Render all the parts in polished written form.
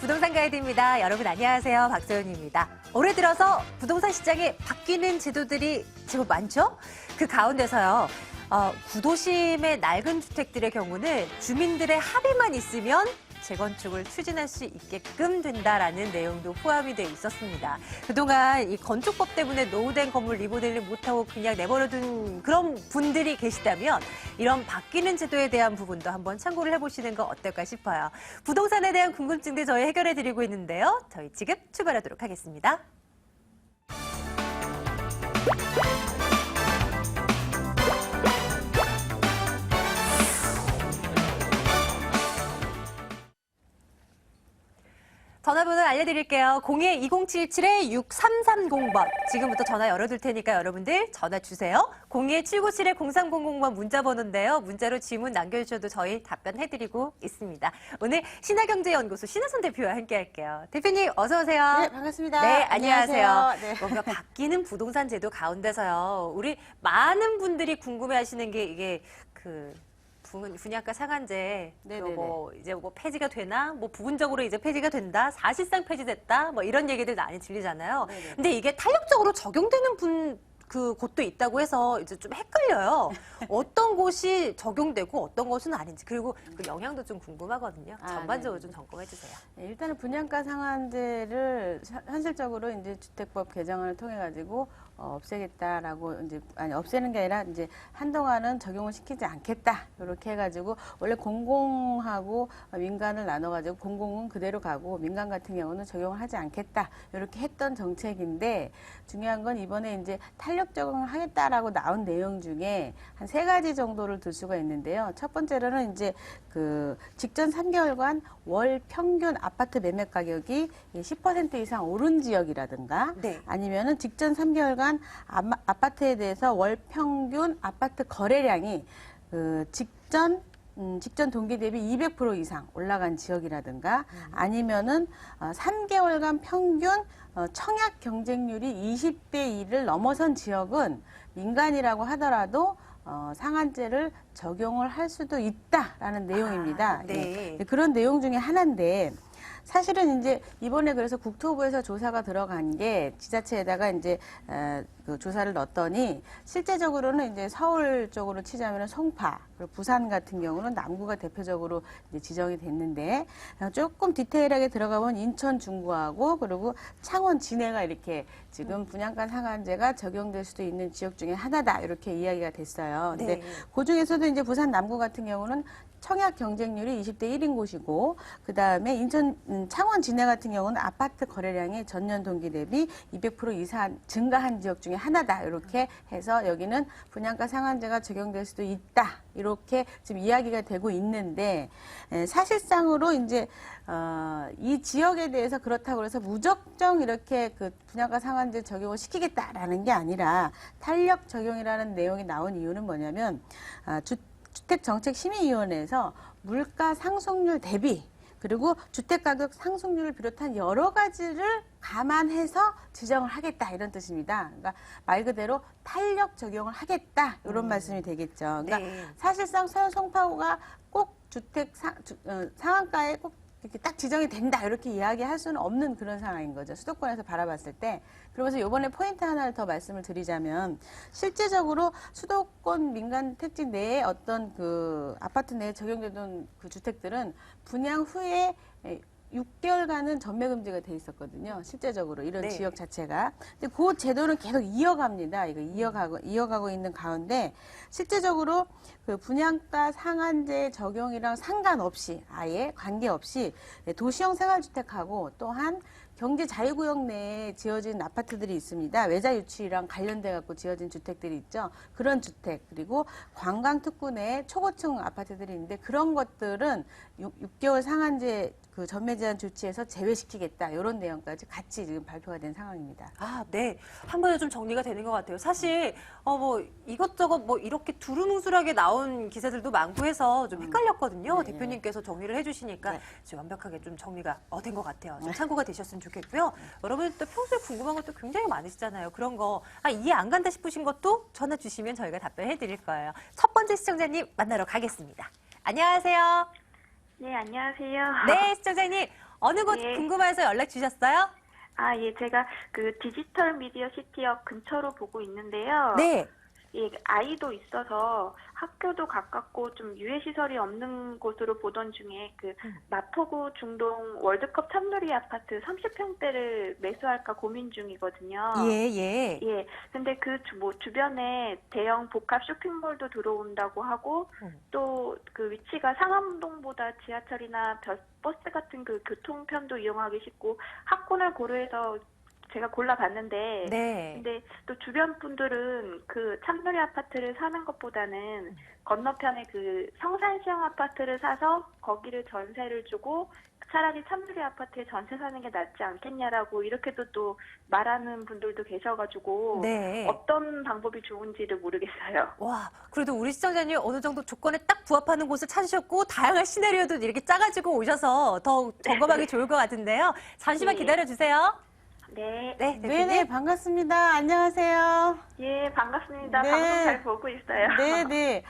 부동산 가이드입니다. 여러분 안녕하세요. 박소연입니다. 올해 들어서 부동산 시장에 바뀌는 제도들이 제법 많죠? 그 가운데서요. 구도심의 낡은 주택들의 경우는 주민들의 합의만 있으면 재건축을 추진할 수 있게끔 된다라는 내용도 포함이 돼 있었습니다. 그동안 이 건축법 때문에 노후된 건물 리모델링 못하고 그냥 내버려둔 그런 분들이 계시다면 이런 바뀌는 제도에 대한 부분도 한번 참고를 해보시는 거 어떨까 싶어요. 부동산에 대한 궁금증들 저희 해결해드리고 있는데요. 저희 지금 출발하도록 하겠습니다. 전화번호 알려드릴게요. 02-2077-6330번. 지금부터 전화 열어둘 테니까 여러분들 전화 주세요. 02-797-0300번 문자번호인데요. 문자로 질문 남겨주셔도 저희 답변해드리고 있습니다. 오늘 신화경제연구소 신하선 대표와 함께할게요. 대표님 어서 오세요. 네, 반갑습니다. 네, 안녕하세요. 네. 뭔가 바뀌는 부동산 제도 가운데서요. 우리 많은 분들이 궁금해하시는 게 이게 분양가 상한제 이제 폐지가 되나 뭐 부분적으로 이제 폐지가 된다 사실상 폐지됐다 뭐 이런 얘기들 많이 들리잖아요. 네네. 근데 이게 탄력적으로 적용되는 곳도 있다고 해서 이제 좀 헷갈려요. 어떤 곳이 적용되고 어떤 곳은 아닌지 그리고 그 영향도 좀 궁금하거든요. 전반적으로 좀 점검해 주세요. 네, 일단은 분양가 상한제를 현실적으로 이제 주택법 개정안을 통해 가지고 없애겠다라고 없애는 게 아니라 이제 한동안은 적용을 시키지 않겠다 이렇게 해가지고 원래 공공하고 민간을 나눠가지고 공공은 그대로 가고 민간 같은 경우는 적용을 하지 않겠다 이렇게 했던 정책인데 중요한 건 이번에 이제 탄력 적용을 하겠다라고 나온 내용 중에 한 3가지 정도를 들 수가 있는데요. 첫 번째로는 이제 직전 3개월간 월 평균 아파트 매매 가격이 10% 이상 오른 지역이라든가 아니면은 직전 3개월간 아파트에 대해서 월 평균 아파트 거래량이 직전 동기 대비 200% 이상 올라간 지역이라든가 아니면은 3개월간 평균 청약 경쟁률이 20대 1을 넘어선 지역은 민간이라고 하더라도 상한제를 적용을 할 수도 있다라는 내용입니다. 네. 그런 내용 중에 하나인데 사실은 이제 이번에 그래서 국토부에서 조사가 들어간 게 지자체에다가 이제 그 조사를 넣었더니 실제적으로는 이제 서울 쪽으로 치자면 송파, 그리고 부산 같은 경우는 남구가 대표적으로 이제 지정이 됐는데 조금 디테일하게 들어가 보면 인천 중구하고 그리고 창원 진해가 이렇게 지금 분양가 상한제가 적용될 수도 있는 지역 중에 하나다 이렇게 이야기가 됐어요. 근데 그 중에서도 이제 부산 남구 같은 경우는 청약 경쟁률이 20대 1인 곳이고 그다음에 인천 창원 진해 같은 경우는 아파트 거래량이 전년 동기 대비 200% 이상 증가한 지역 중에 하나다. 이렇게 해서 여기는 분양가 상한제가 적용될 수도 있다. 이렇게 지금 이야기가 되고 있는데 사실상으로 이제 이 지역에 대해서 그렇다고 해서 무작정 이렇게 그 분양가 상한제 적용을 시키겠다라는 게 아니라 탄력 적용이라는 내용이 나온 이유는 뭐냐면 주택정책심의위원회에서 물가 상승률 대비 그리고 주택가격 상승률을 비롯한 여러 가지를 감안해서 지정을 하겠다 이런 뜻입니다. 그러니까 말 그대로 탄력 적용을 하겠다 이런 말씀이 되겠죠. 그러니까 사실상 서울 송파구가 꼭 주택 상한가에 꼭 이렇게 딱 지정이 된다 이렇게 이야기할 수는 없는 그런 상황인 거죠. 수도권에서 바라봤을 때. 그러면서 이번에 포인트 하나를 더 말씀을 드리자면 실제적으로 수도권 민간 택지 내에 어떤 그 아파트 내에 적용되던 그 주택들은 분양 후에 6개월간은 전매 금지가 돼 있었거든요. 실제적으로 이런 지역 자체가. 근데 그 제도는 계속 이어갑니다. 이거 이어가고 있는 가운데 실제적으로 그 분양가 상한제 적용이랑 상관없이 아예 관계없이 도시형 생활주택하고 또한 경제 자유구역 내에 지어진 아파트들이 있습니다. 외자 유치랑 관련돼 갖고 지어진 주택들이 있죠. 그런 주택 그리고 관광특구 내에 초고층 아파트들이 있는데 그런 것들은 6개월 상한제 그 전매 제한 조치에서 제외시키겠다 이런 내용까지 같이 지금 발표가 된 상황입니다. 네. 한 번에 좀 정리가 되는 것 같아요. 사실 이것저것 이렇게 두루뭉술하게 나온 기사들도 많고 해서 좀 헷갈렸거든요. 대표님께서 정리를 해주시니까 지금 완벽하게 좀 정리가 된 것 같아요. 좀 참고가 되셨으면 좋겠고요. 여러분들 또 평소에 궁금한 것도 굉장히 많으시잖아요. 그런 거 이해 안 간다 싶으신 것도 전화 주시면 저희가 답변해 드릴 거예요. 첫 번째 시청자님 만나러 가겠습니다. 안녕하세요. 네, 안녕하세요. 네, 시청자님. 어느 곳 예. 궁금해서 연락 주셨어요? 아, 예, 제가 그 디지털 미디어 시티역 근처로 보고 있는데요. 네. 예, 아이도 있어서 학교도 가깝고 좀 유해시설이 없는 곳으로 보던 중에 그 마포구 중동 월드컵 참누리 아파트 30평대를 매수할까 고민 중이거든요. 예, 예. 예, 근데 그 주변에 대형 복합 쇼핑몰도 들어온다고 하고 또 그 위치가 상암동보다 지하철이나 버스 같은 그 교통편도 이용하기 쉽고 학군을 고려해서 제가 골라봤는데, 네. 근데 또 주변 분들은 그 참누리 아파트를 사는 것보다는 건너편에 그 성산시형 아파트를 사서 거기를 전세를 주고 차라리 참누리 아파트에 전세 사는 게 낫지 않겠냐라고 이렇게도 또 말하는 분들도 계셔가지고 네. 어떤 방법이 좋은지를 모르겠어요. 와, 그래도 우리 시청자님 어느 정도 조건에 딱 부합하는 곳을 찾으셨고 다양한 시나리오도 이렇게 짜가지고 오셔서 더 점검하기 좋을 것 같은데요. 잠시만 네. 기다려주세요. 네. 네, 네네, 대표님. 반갑습니다. 안녕하세요. 예, 반갑습니다. 네. 방송 잘 보고 있어요. 네네.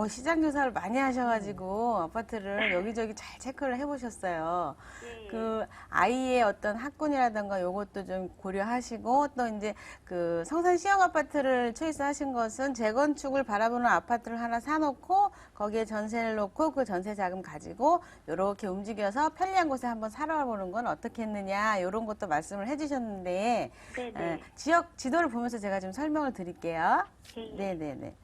시장 조사를 많이 하셔가지고 아파트를 여기저기 잘 체크를 해보셨어요. 예. 그 아이의 어떤 학군이라든가 요것도 좀 고려하시고 또 이제 그 성산 시형 아파트를 초이스하신 것은 재건축을 바라보는 아파트를 하나 사놓고 거기에 전세를 놓고 그 전세 자금 가지고 이렇게 움직여서 편리한 곳에 한번 살아보는 건 어떻겠느냐 이런 것도 말씀을 해주셨는데 네네. 지역 지도를 보면서 제가 좀 설명을 드릴게요. 예. 네네네.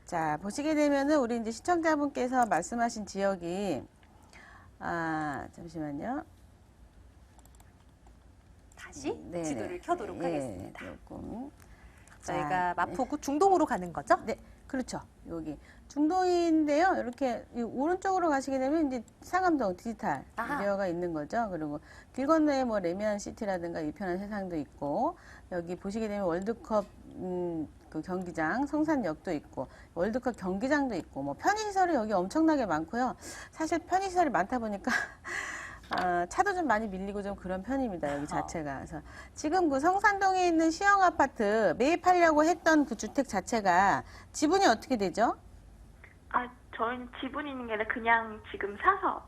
자, 보시게 되면은 우리 이제 시청자분께서 말씀하신 지역이 잠시만요. 다시 네네. 지도를 켜도록 예, 하겠습니다. 조금. 저희가 자, 마포구 중동으로 가는 거죠? 네, 그렇죠. 여기 중동인데요. 이렇게 이 오른쪽으로 가시게 되면 이제 상암동 디지털 아하. 미디어가 있는 거죠. 그리고 길 건너에 뭐 레미안 시티라든가 이편한 세상도 있고 여기 보시게 되면 월드컵 그 경기장 성산역도 있고 월드컵 경기장도 있고 뭐 편의시설이 여기 엄청나게 많고요. 사실 편의시설이 많다 보니까 차도 좀 많이 밀리고 좀 그런 편입니다. 여기 자체가. 그래서 지금 그 성산동에 있는 시형 아파트 매입하려고 했던 그 주택 자체가 지분이 어떻게 되죠? 아, 저희는 지분 있는 게 아니라 그냥 지금 사서.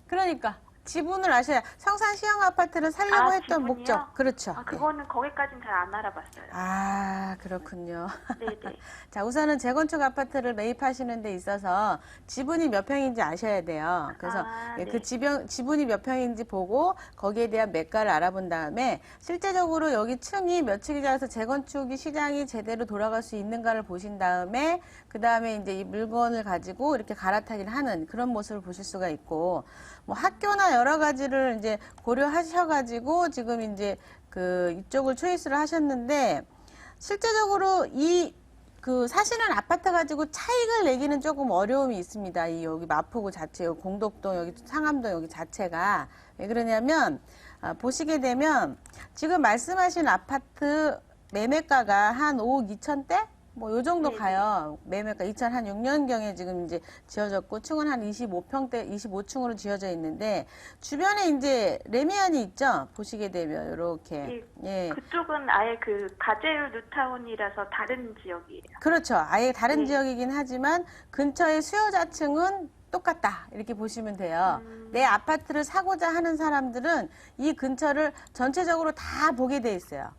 그러니까 지분을 아셔야 성산 시형 아파트를 살려고 했던 지분이요? 목적. 그렇죠. 아, 그거는 거기까지는 잘 안 알아봤어요. 아, 그렇군요. 네네. 자, 우선은 재건축 아파트를 매입하시는 데 있어서 지분이 몇 평인지 아셔야 돼요. 그래서 아, 그 네. 지분이 몇 평인지 보고 거기에 대한 매가를 알아본 다음에 실제적으로 여기 층이 몇 층이자 해서 재건축이 시장이 제대로 돌아갈 수 있는가를 보신 다음에 그 다음에 이제 이 물건을 가지고 이렇게 갈아타기를 하는 그런 모습을 보실 수가 있고 뭐 학교나 여러 가지를 이제 고려하셔가지고 지금 이제 그 이쪽을 초이스를 하셨는데 실제적으로 이 그 사시는 아파트 가지고 차익을 내기는 조금 어려움이 있습니다. 이 여기 마포구 자체, 여기 공덕동, 여기 상암동 여기 자체가 왜 그러냐면 보시게 되면 지금 말씀하신 아파트 매매가가 한 5억 2천대? 뭐 요 정도 네네. 가요. 매매가 2006년경에 지금 이제 지어졌고 층은 한 25평대, 25층으로 지어져 있는데 주변에 이제 레미안이 있죠. 보시게 되면 이렇게 예. 그쪽은 아예 그 가재율 뉴타운이라서 다른 지역이에요. 그렇죠. 아예 다른 네. 지역이긴 하지만 근처의 수요자층은 똑같다. 이렇게 보시면 돼요. 내 아파트를 사고자 하는 사람들은 이 근처를 전체적으로 다 보게 돼 있어요.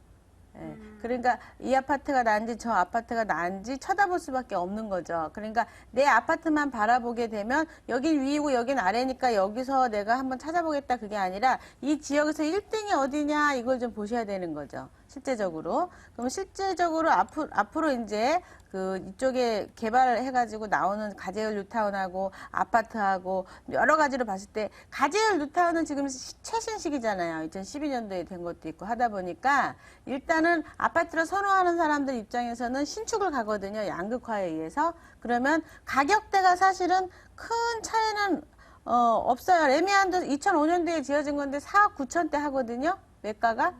예. 그러니까 이 아파트가 나은지 저 아파트가 나은지 쳐다볼 수밖에 없는 거죠. 그러니까 내 아파트만 바라보게 되면 여긴 위이고 여긴 아래니까 여기서 내가 한번 찾아보겠다 그게 아니라 이 지역에서 1등이 어디냐 이걸 좀 보셔야 되는 거죠. 실제적으로. 그럼 실제적으로 앞으로 이제 그 이쪽에 개발을 해가지고 나오는 가재열 뉴타운하고 아파트하고 여러 가지로 봤을 때 가재열 뉴타운은 지금 최신식이잖아요. 2012년도에 된 것도 있고 하다 보니까 일단은 아파트를 선호하는 사람들 입장에서는 신축을 가거든요. 양극화에 의해서. 그러면 가격대가 사실은 큰 차이는 없어요. 레미안도 2005년도에 지어진 건데 4억 9천대 하거든요. 매가가.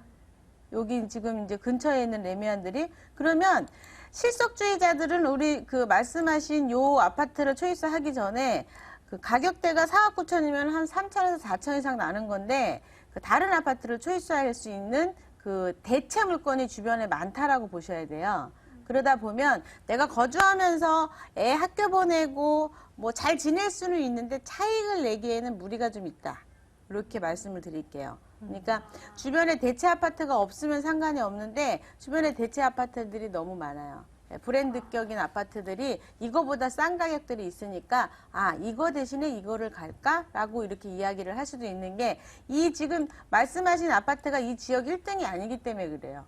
여기 지금 이제 근처에 있는 레미안들이. 그러면 실속주의자들은 우리 그 말씀하신 요 아파트를 초이스하기 전에 그 가격대가 4억 9천이면 한 3천에서 4천 이상 나는 건데 그 다른 아파트를 초이스할 수 있는 그 대체 물건이 주변에 많다라고 보셔야 돼요. 그러다 보면 내가 거주하면서 애 학교 보내고 뭐 잘 지낼 수는 있는데 차익을 내기에는 무리가 좀 있다. 이렇게 말씀을 드릴게요. 그러니까 주변에 대체 아파트가 없으면 상관이 없는데 주변에 대체 아파트들이 너무 많아요. 브랜드격인 아파트들이 이거보다 싼 가격들이 있으니까 아 이거 대신에 이거를 갈까라고 이렇게 이야기를 할 수도 있는 게 이 지금 말씀하신 아파트가 이 지역 1등이 아니기 때문에 그래요.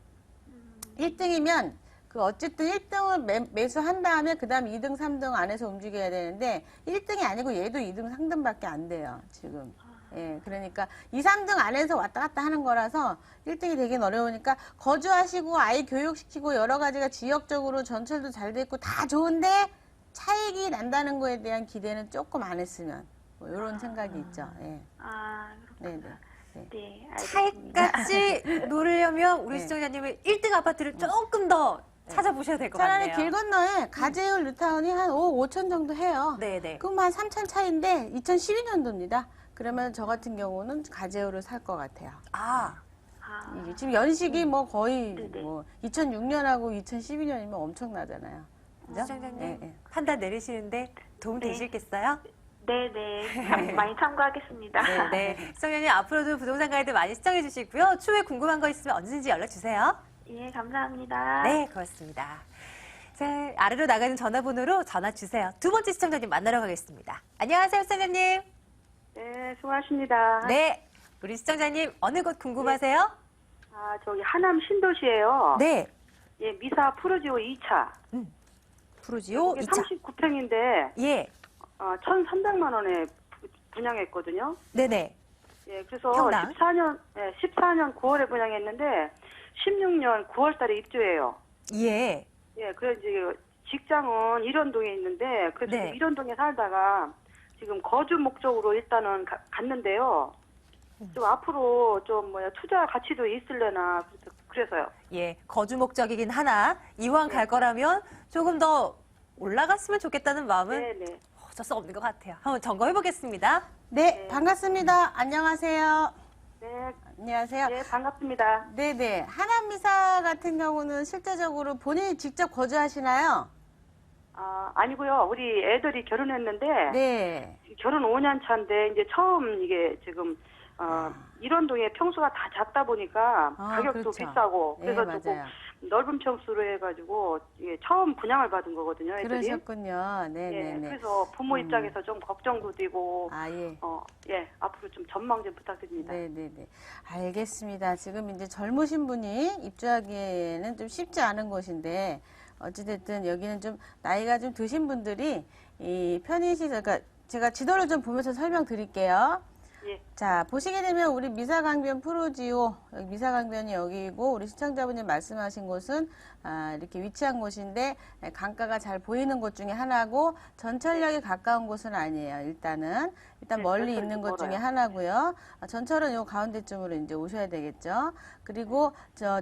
1등이면 그 어쨌든 1등을 매수한 다음에 그 다음 2등, 3등 안에서 움직여야 되는데 1등이 아니고 얘도 2등, 3등밖에 안 돼요. 지금. 예, 그러니까 2, 3등 안에서 왔다 갔다 하는 거라서 1등이 되긴 어려우니까 거주하시고 아이 교육시키고 여러 가지가 지역적으로 전철도 잘 돼 있고 다 좋은데 차익이 난다는 거에 대한 기대는 조금 안 했으면 뭐 이런 생각이 있죠. 예. 아, 네네. 그렇구나. 네. 네, 알겠습니다. 차익같이 노리려면 우리 네. 시청자님은 1등 아파트를 조금 더 찾아보셔야 될 것 차라리 같네요. 길 건너에 가재울 뉴타운이 한 5, 5천 정도 해요. 네네. 그럼 한 3천 차인데 2012년도입니다. 그러면 저 같은 경우는 가재울을 살 것 같아요. 아, 아, 이게 지금 연식이 뭐 거의 네네. 뭐 2006년하고 2012년이면 엄청나잖아요. 그죠? 시청자님 예, 예. 판단 내리시는데 도움 네. 되시겠어요? 네네. 많이 참고하겠습니다. 네. 시청자님 앞으로도 부동산 가이드 많이 시청해 주시고요. 추후에 궁금한 거 있으면 언제든지 연락 주세요. 예, 감사합니다. 네, 고맙습니다. 자, 아래로 나가는 전화번호로 전화 주세요. 두 번째 시청자님 만나러 가겠습니다. 안녕하세요, 시청자님. 네, 수고하십니다. 네, 우리 시청자님 어느 곳 궁금하세요? 아, 저기 하남 신도시예요. 네, 예, 미사 푸르지오 2차. 프로지오 이게 2차. 39평인데 예, 1,300만 원에 분양했거든요. 네네. 예, 그래서 평당? 14년 9월에 분양했는데 16년 9월 달에 입주해요. 예, 예, 그래서 이제 직장은 일원동에 있는데 그래서 네. 일원동에 살다가 지금 거주 목적으로 일단은 갔는데요. 좀 앞으로 좀 투자 가치도 있을래나 그래서요. 예. 거주 목적이긴 하나 이왕 갈 거라면 조금 더 올라갔으면 좋겠다는 마음은 네네. 어쩔 수 없는 것 같아요. 한번 점검해 보겠습니다. 네, 반갑습니다. 안녕하세요. 네, 안녕하세요. 네, 반갑습니다. 네네. 하남미사 같은 경우는 실제적으로 본인이 직접 거주하시나요? 아, 아니고요. 우리 애들이 결혼했는데 네. 결혼 5년 차인데 이제 처음 이게 지금 일원동에 평수가 다 작다 보니까 아, 가격도 그렇죠. 비싸고 네, 그래서 조금 맞아요. 넓은 평수로 해가지고 이게 처음 분양을 받은 거거든요. 애들이. 그러셨군요. 예, 네네네. 그래서 부모 입장에서 좀 걱정도 되고 아, 예. 예, 앞으로 좀 전망 좀 부탁드립니다. 네네네. 알겠습니다. 지금 이제 젊으신 분이 입주하기에는 좀 쉽지 않은 곳인데, 어찌됐든 여기는 좀 나이가 좀 드신 분들이 이 그러니까 제가 지도를 좀 보면서 설명드릴게요. 예. 자, 보시게 되면 우리 미사강변 프로지오, 여기 미사강변이 여기이고, 우리 시청자분이 말씀하신 곳은 이렇게 위치한 곳인데, 강가가 잘 보이는 곳 중에 하나고, 전철역에 가까운 곳은 아니에요, 일단 네, 멀리 전철이 있는 곳 중에 멀어요. 하나고요. 전철은 요 가운데쯤으로 이제 오셔야 되겠죠. 그리고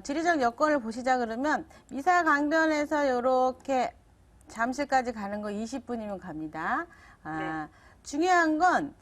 지리적 여건을 보시자 그러면, 미사강변에서 요렇게 잠실까지 가는 거 20분이면 갑니다. 중요한 건,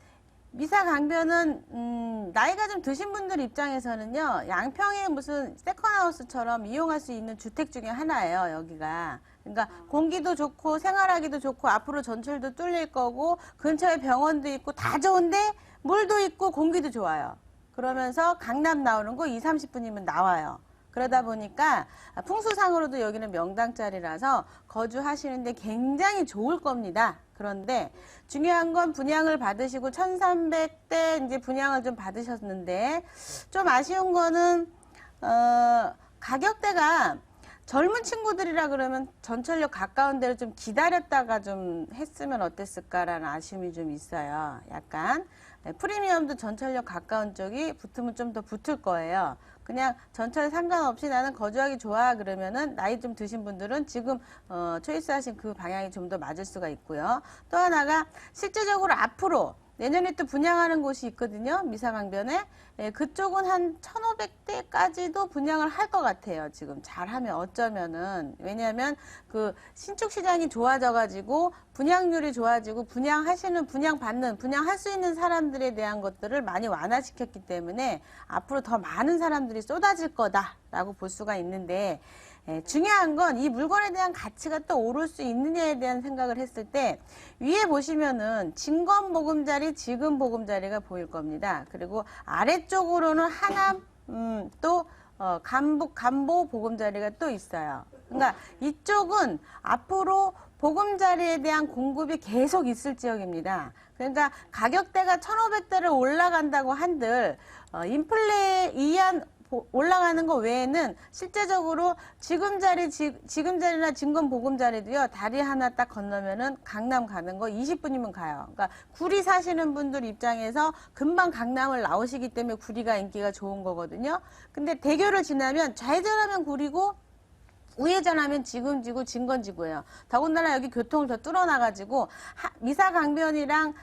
미사 강변은 나이가 좀 드신 분들 입장에서는요, 양평의 무슨 세컨하우스처럼 이용할 수 있는 주택 중에 하나예요, 여기가. 그러니까 공기도 좋고 생활하기도 좋고 앞으로 전철도 뚫릴 거고 근처에 병원도 있고 다 좋은데 물도 있고 공기도 좋아요. 그러면서 강남 나오는 거 2, 30분이면 나와요. 그러다 보니까 풍수상으로도 여기는 명당짜리라서 거주하시는데 굉장히 좋을 겁니다. 그런데 중요한 건 분양을 받으시고 1,300대 이제 분양을 좀 받으셨는데 좀 아쉬운 거는 가격대가 젊은 친구들이라 그러면 전철역 가까운 데를 좀 기다렸다가 좀 했으면 어땠을까라는 아쉬움이 좀 있어요. 약간 프리미엄도 전철역 가까운 쪽이 붙으면 좀 더 붙을 거예요. 그냥 전철 상관없이 나는 거주하기 좋아 그러면은 나이 좀 드신 분들은 지금 초이스하신 그 방향이 좀 더 맞을 수가 있고요. 또 하나가 실제적으로 앞으로 내년에 또 분양하는 곳이 있거든요. 미사강변에. 예, 그쪽은 한 1,500대까지도 분양을 할 것 같아요. 지금 잘하면 어쩌면은. 왜냐하면 그 신축 시장이 좋아져가지고 분양률이 좋아지고 분양할 수 있는 사람들에 대한 것들을 많이 완화시켰기 때문에 앞으로 더 많은 사람들이 쏟아질 거다라고 볼 수가 있는데 중요한 건 이 물건에 대한 가치가 또 오를 수 있느냐에 대한 생각을 했을 때 위에 보시면은 진검보금자리, 지금보금자리가 보일 겁니다. 그리고 아래쪽으로는 하남, 또 간북, 간보 보금자리가 또 있어요. 그러니까 이쪽은 앞으로 보금자리에 대한 공급이 계속 있을 지역입니다. 그러니까 가격대가 1,500대를 올라간다고 한들 인플레에 의한 올라가는 거 외에는 실제적으로 지금자리나 진검보금자리도요, 다리 하나 딱 건너면은 강남 가는 거 20분이면 가요. 그러니까 구리 사시는 분들 입장에서 금방 강남을 나오시기 때문에 구리가 인기가 좋은 거거든요. 근데 대교를 지나면 좌회전하면 구리고 우회전하면 지금지구, 진건지구예요. 더군다나 여기 교통을 더 뚫어놔가지고 미사강변이랑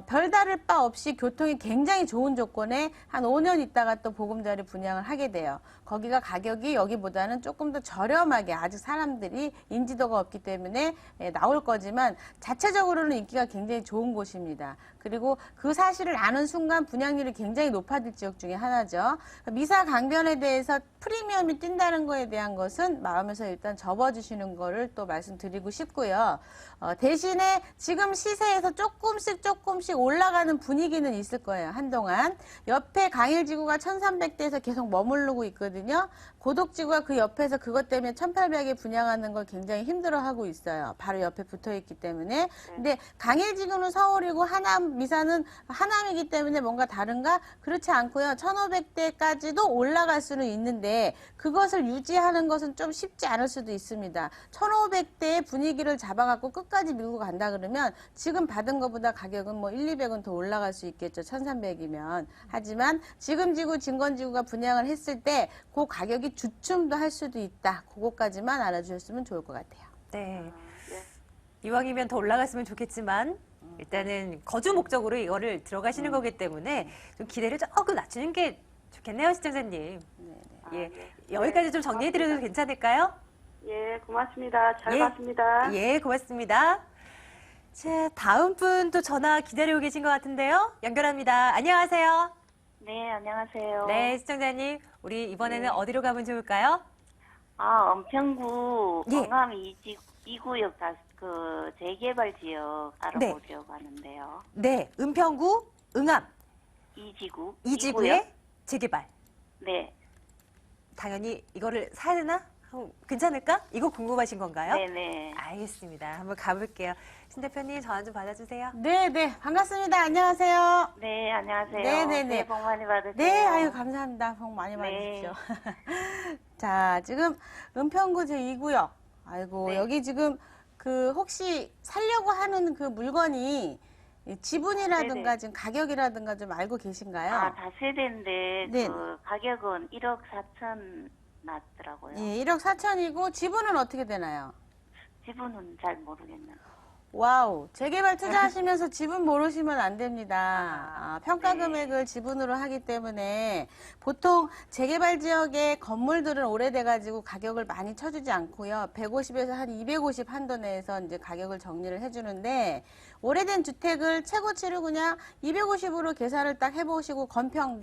별다를 바 없이 교통이 굉장히 좋은 조건에 한 5년 있다가 또 보금자리 분양을 하게 돼요. 거기가 가격이 여기보다는 조금 더 저렴하게 아직 사람들이 인지도가 없기 때문에 나올 거지만 자체적으로는 인기가 굉장히 좋은 곳입니다. 그리고 그 사실을 아는 순간 분양률이 굉장히 높아질 지역 중에 하나죠. 미사 강변에 대해서 프리미엄이 뛴다는 거에 대한 것은 마음에서 일단 접어주시는 거를 또 말씀드리고 싶고요. 대신에 지금 시세에서 조금씩 올라가는 분위기는 있을 거예요. 한동안. 옆에 강일지구가 1,300대에서 계속 머무르고 있거든요. 고덕지구가 그 옆에서 그것 때문에 1,800에 분양하는 걸 굉장히 힘들어하고 있어요. 바로 옆에 붙어있기 때문에. 근데 강일지구는 서울이고 미사는 하남이기 때문에 뭔가 다른가? 그렇지 않고요. 1,500대까지도 올라갈 수는 있는데 그것을 유지하는 것은 좀 쉽지 않을 수도 있습니다. 1,500대의 분위기를 잡아갖고 끝까지 밀고 간다 그러면 지금 받은 것보다 가격은 뭐 1, 200은 더 올라갈 수 있겠죠. 1,300이면. 하지만 지금지구, 진건지구가 분양을 했을 때 그 가격이 주춤도 할 수도 있다. 그것까지만 알아주셨으면 좋을 것 같아요. 네. 이왕이면 더 올라갔으면 좋겠지만 일단은 거주 목적으로 이거를 들어가시는 거기 때문에 좀 기대를 조금 낮추는 게 좋겠네요, 시청자님. 예. 여기까지 좀 정리해드려도 괜찮을까요? 예, 고맙습니다. 잘 예. 봤습니다. 예, 고맙습니다. 자, 다음 분 또 전화 기다리고 계신 것 같은데요. 연결합니다. 안녕하세요. 네, 안녕하세요. 네, 시청자님. 우리 이번에는 어디로 가면 좋을까요? 은평구 예. 광암 2구역 재개발 지역 알아보려고 하는데요. 네, 은평구 응암 2지구. 2지구의 재개발. 네, 당연히 이거를 사야 되나? 괜찮을까? 이거 궁금하신 건가요? 네네. 알겠습니다. 한번 가볼게요. 신 대표님 전화 좀 받아주세요. 네, 반갑습니다. 안녕하세요. 네, 안녕하세요. 네네네. 새해 복 많이 받으세요. 네, 아유, 감사합니다. 복 많이 네. 받으십시오. 자, 지금 은평구 제2구역. 아이고, 네. 여기 지금 혹시 살려고 하는 그 물건이 지분이라든가 네네. 지금 가격이라든가 좀 알고 계신가요? 다 세대인데 네. 가격은 1억 4천 났더라고요. 예, 1억 4천이고 지분은 어떻게 되나요? 지분은 잘 모르겠네요. 와우, 재개발 투자하시면서 지분 모르시면 안 됩니다. 평가 네. 금액을 지분으로 하기 때문에 보통 재개발 지역의 건물들은 오래돼가지고 가격을 많이 쳐주지 않고요. 150에서 한 250 한도 내에서 이제 가격을 정리를 해주는데 오래된 주택을 최고치를 그냥 250으로 계산을 딱 해보시고 건평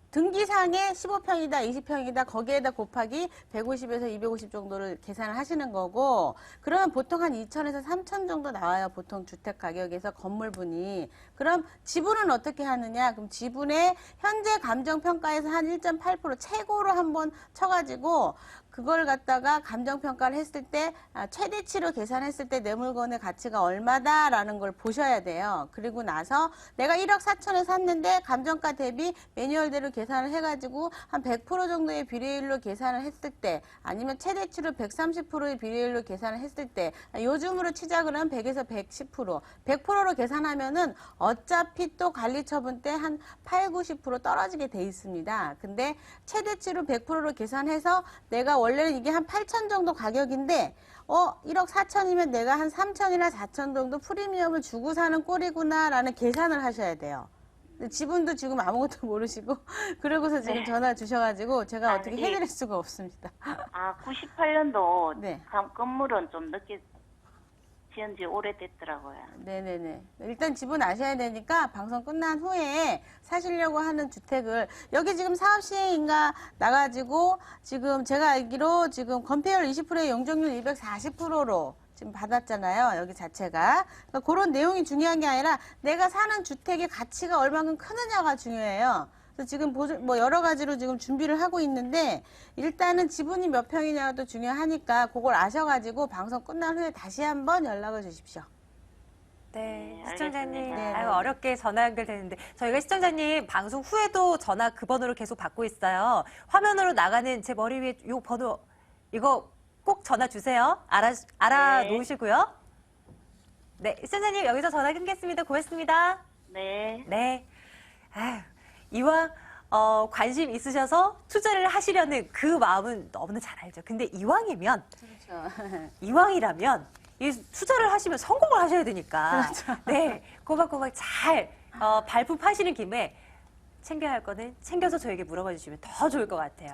등기상에 15평이다, 20평이다, 거기에다 곱하기 150에서 250 정도를 계산을 하시는 거고, 그러면 보통 한 2천에서 3천 정도 나와요. 보통 주택 가격에서 건물분이. 그럼 지분은 어떻게 하느냐? 그럼 지분의 현재 감정평가에서 한 1.8% 최고로 한번 쳐가지고, 그걸 갖다가 감정평가를 했을 때 최대치로 계산했을 때 내 물건의 가치가 얼마다라는 걸 보셔야 돼요. 그리고 나서 내가 1억 4천에 샀는데 감정가 대비 매뉴얼대로 계산을 해가지고 한 100% 정도의 비례율로 계산을 했을 때 아니면 최대치로 130%의 비례율로 계산을 했을 때 요즘으로 치자 그러면 100에서 110%, 100%로 계산하면은 어차피 또 관리처분 때 한 8, 90% 떨어지게 돼 있습니다. 근데 최대치로 100%로 계산해서 내가 원래는 이게 한 8천 정도 가격인데 1억 4천이면 내가 한 3천이나 4천 정도 프리미엄을 주고 사는 꼴이구나 라는 계산을 하셔야 돼요. 근데 지분도 지금 아무것도 모르시고 그러고서 지금 전화 주셔가지고 제가 어떻게 해드릴 수가 없습니다. 98년도 네. 건물은 좀 늦게 지은 지 오래됐더라고요. 네네네. 일단 집은 아셔야 되니까 방송 끝난 후에 사시려고 하는 주택을 여기 지금 사업시행인가 나가지고 지금 제가 알기로 지금 건폐율 20%에 용적률 240%로 지금 받았잖아요. 여기 자체가. 그러니까 그런 내용이 중요한 게 아니라 내가 사는 주택의 가치가 얼마큼 크느냐가 중요해요. 그래서 지금 뭐 여러 가지로 지금 준비를 하고 있는데 일단은 지분이 몇 평이냐가 또 중요하니까 그걸 아셔가지고 방송 끝난 후에 다시 한번 연락을 주십시오. 네, 네, 시청자님. 알겠습니다. 아유, 어렵게 전화 연결되는데 저희가 시청자님 방송 후에도 전화 그 번호로 계속 받고 있어요. 화면으로 나가는 제 머리 위에 요 번호 이거 꼭 전화 주세요. 알아 놓으시고요. 네, 시청자님 여기서 전화 끊겠습니다. 고맙습니다. 네. 네. 아유, 이왕 관심 있으셔서 투자를 하시려는 그 마음은 너무나 잘 알죠. 근데 이왕이면 그렇죠. 이왕이라면 이 투자를 하시면 성공을 하셔야 되니까. 네, 꼬박꼬박 잘 발품하시는 김에 챙겨야 할 거는 챙겨서 저에게 물어봐 주시면 더 좋을 것 같아요.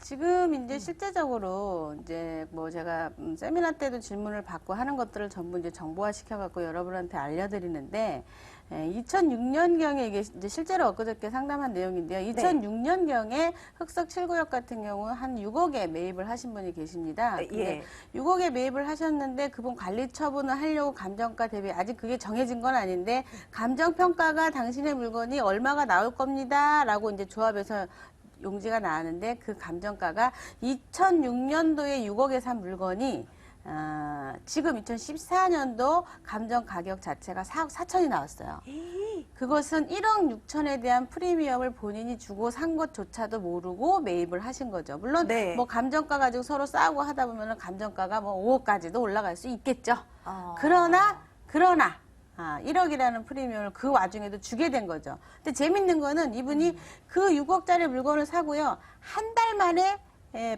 지금 이제 실제적으로 이제 뭐 제가 세미나 때도 질문을 받고 하는 것들을 전부 이제 정보화 시켜갖고 여러분한테 알려드리는데 2006년경에 이게 이제 실제로 엊그저께 상담한 내용인데요. 2006년경에 흑석 7구역 같은 경우 한 6억에 매입을 하신 분이 계십니다. 근데 6억에 매입을 하셨는데 그분 관리 처분을 하려고 감정가 대비 아직 그게 정해진 건 아닌데 감정평가가 당신의 물건이 얼마가 나올 겁니다라고 이제 조합에서 용지가 나왔는데 그 감정가가 2006년도에 6억에 산 물건이 지금 2014년도 감정 가격 자체가 4억 4천이 나왔어요. 그것은 1억 6천에 대한 프리미엄을 본인이 주고 산 것조차도 모르고 매입을 하신 거죠. 물론 네. 뭐 감정가 가지고 서로 싸우고 하다 보면 감정가가 뭐 5억까지도 올라갈 수 있겠죠. 어. 그러나 1억이라는 프리미엄을 그 와중에도 주게 된 거죠. 근데 재밌는 거는 이분이 그 6억짜리 물건을 사고요. 한 달 만에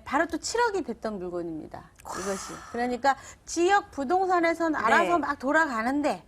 바로 또 7억이 됐던 물건입니다. 이것이. 그러니까 지역 부동산에서는 알아서 막 돌아가는데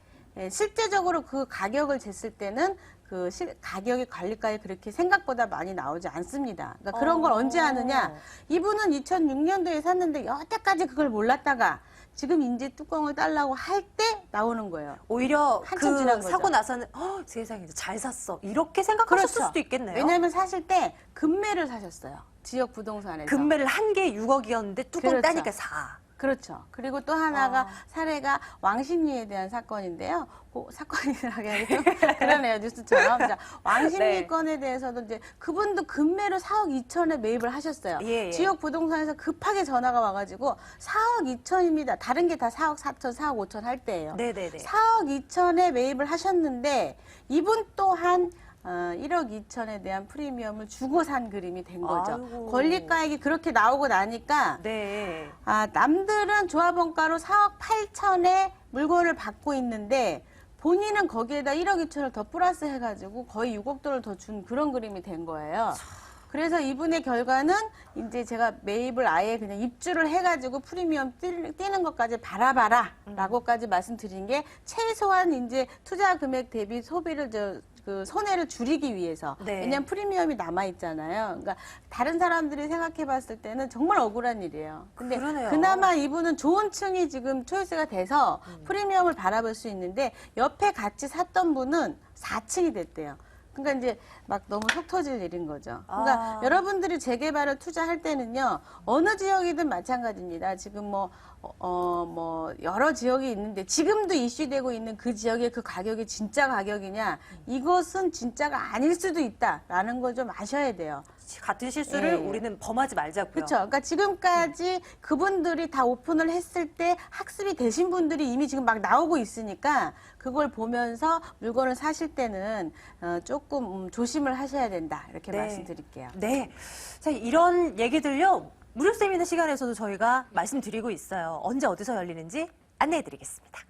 실제적으로 그 가격을 쟀을 때는 그 가격의 관리가에 그렇게 생각보다 많이 나오지 않습니다. 그러니까 그런 걸 언제 하느냐. 이분은 2006년도에 샀는데 여태까지 그걸 몰랐다가 지금 이제 뚜껑을 딸라고 할 때 나오는 거예요. 오히려 한참 지난 거죠. 사고 나서는 세상에 잘 샀어. 이렇게 생각하셨을 그렇죠. 수도 있겠네요. 왜냐하면 사실 때 금매를 사셨어요. 지역 부동산에서. 금매를 한 개 6억이었는데 뚜껑 그렇죠. 따니까 4. 그렇죠. 그리고 또 하나가 사례가 왕십리에 대한 사건인데요. 사건이라고 해야 돼요? 그러네요, 뉴스처럼. 자, 왕십리 네. 건에 대해서도 이제 그분도 금매로 4억 2천에 매입을 하셨어요. 예. 지역 부동산에서 급하게 전화가 와가지고 4억 2천입니다. 다른 게 다 4억 4천, 4억 5천 할 때예요. 네네네. 4억 2천에 매입을 하셨는데 이분 또한 1억 2천에 대한 프리미엄을 주고 산 그림이 된 거죠. 아이고. 권리가액이 그렇게 나오고 나니까 네. 남들은 조합원가로 4억 8천에 물건을 받고 있는데 본인은 거기에다 1억 2천을 더 플러스 해가지고 거의 6억 돈을 더 준 그런 그림이 된 거예요. 그래서 이분의 결과는 이제 제가 매입을 아예 그냥 입주를 해가지고 프리미엄 뛰는 것까지 바라봐라 라고까지 말씀드린 게 최소한 이제 투자 금액 대비 소비를 그 손해를 줄이기 위해서. 네. 왜냐하면 프리미엄이 남아있잖아요. 그러니까 다른 사람들이 생각해 봤을 때는 정말 억울한 일이에요. 근데 그러네요. 그나마 이분은 좋은 층이 지금 초이스가 돼서 프리미엄을 바라볼 수 있는데 옆에 같이 샀던 분은 4층이 됐대요. 그러니까 이제 막 너무 속 터질 일인 거죠. 그러니까 여러분들이 재개발을 투자할 때는요, 어느 지역이든 마찬가지입니다. 지금 뭐 여러 지역이 있는데 지금도 이슈되고 있는 그 지역의 그 가격이 진짜 가격이냐, 이것은 진짜가 아닐 수도 있다라는 걸 좀 아셔야 돼요. 같은 실수를 예. 우리는 범하지 말자고요. 그렇죠. 그러니까 지금까지 그분들이 다 오픈을 했을 때 학습이 되신 분들이 이미 지금 막 나오고 있으니까 그걸 보면서 물건을 사실 때는 조금 조심을 하셔야 된다. 이렇게 네. 말씀드릴게요. 네. 자, 이런 얘기들요. 무료 세미나 시간에서도 저희가 말씀드리고 있어요. 언제 어디서 열리는지 안내해 드리겠습니다.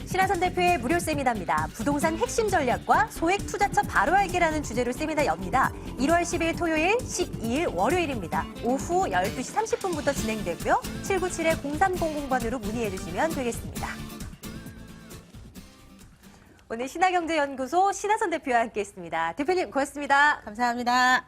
신하선 대표의 무료 세미나입니다. 부동산 핵심 전략과 소액 투자처 바로 알기라는 주제로 세미나 엽니다. 1월 10일 토요일, 12일 월요일입니다. 오후 12시 30분부터 진행되고요. 797-0300번으로 문의해 주시면 되겠습니다. 오늘 신화경제연구소 신하선 대표와 함께했습니다. 대표님 고맙습니다. 감사합니다.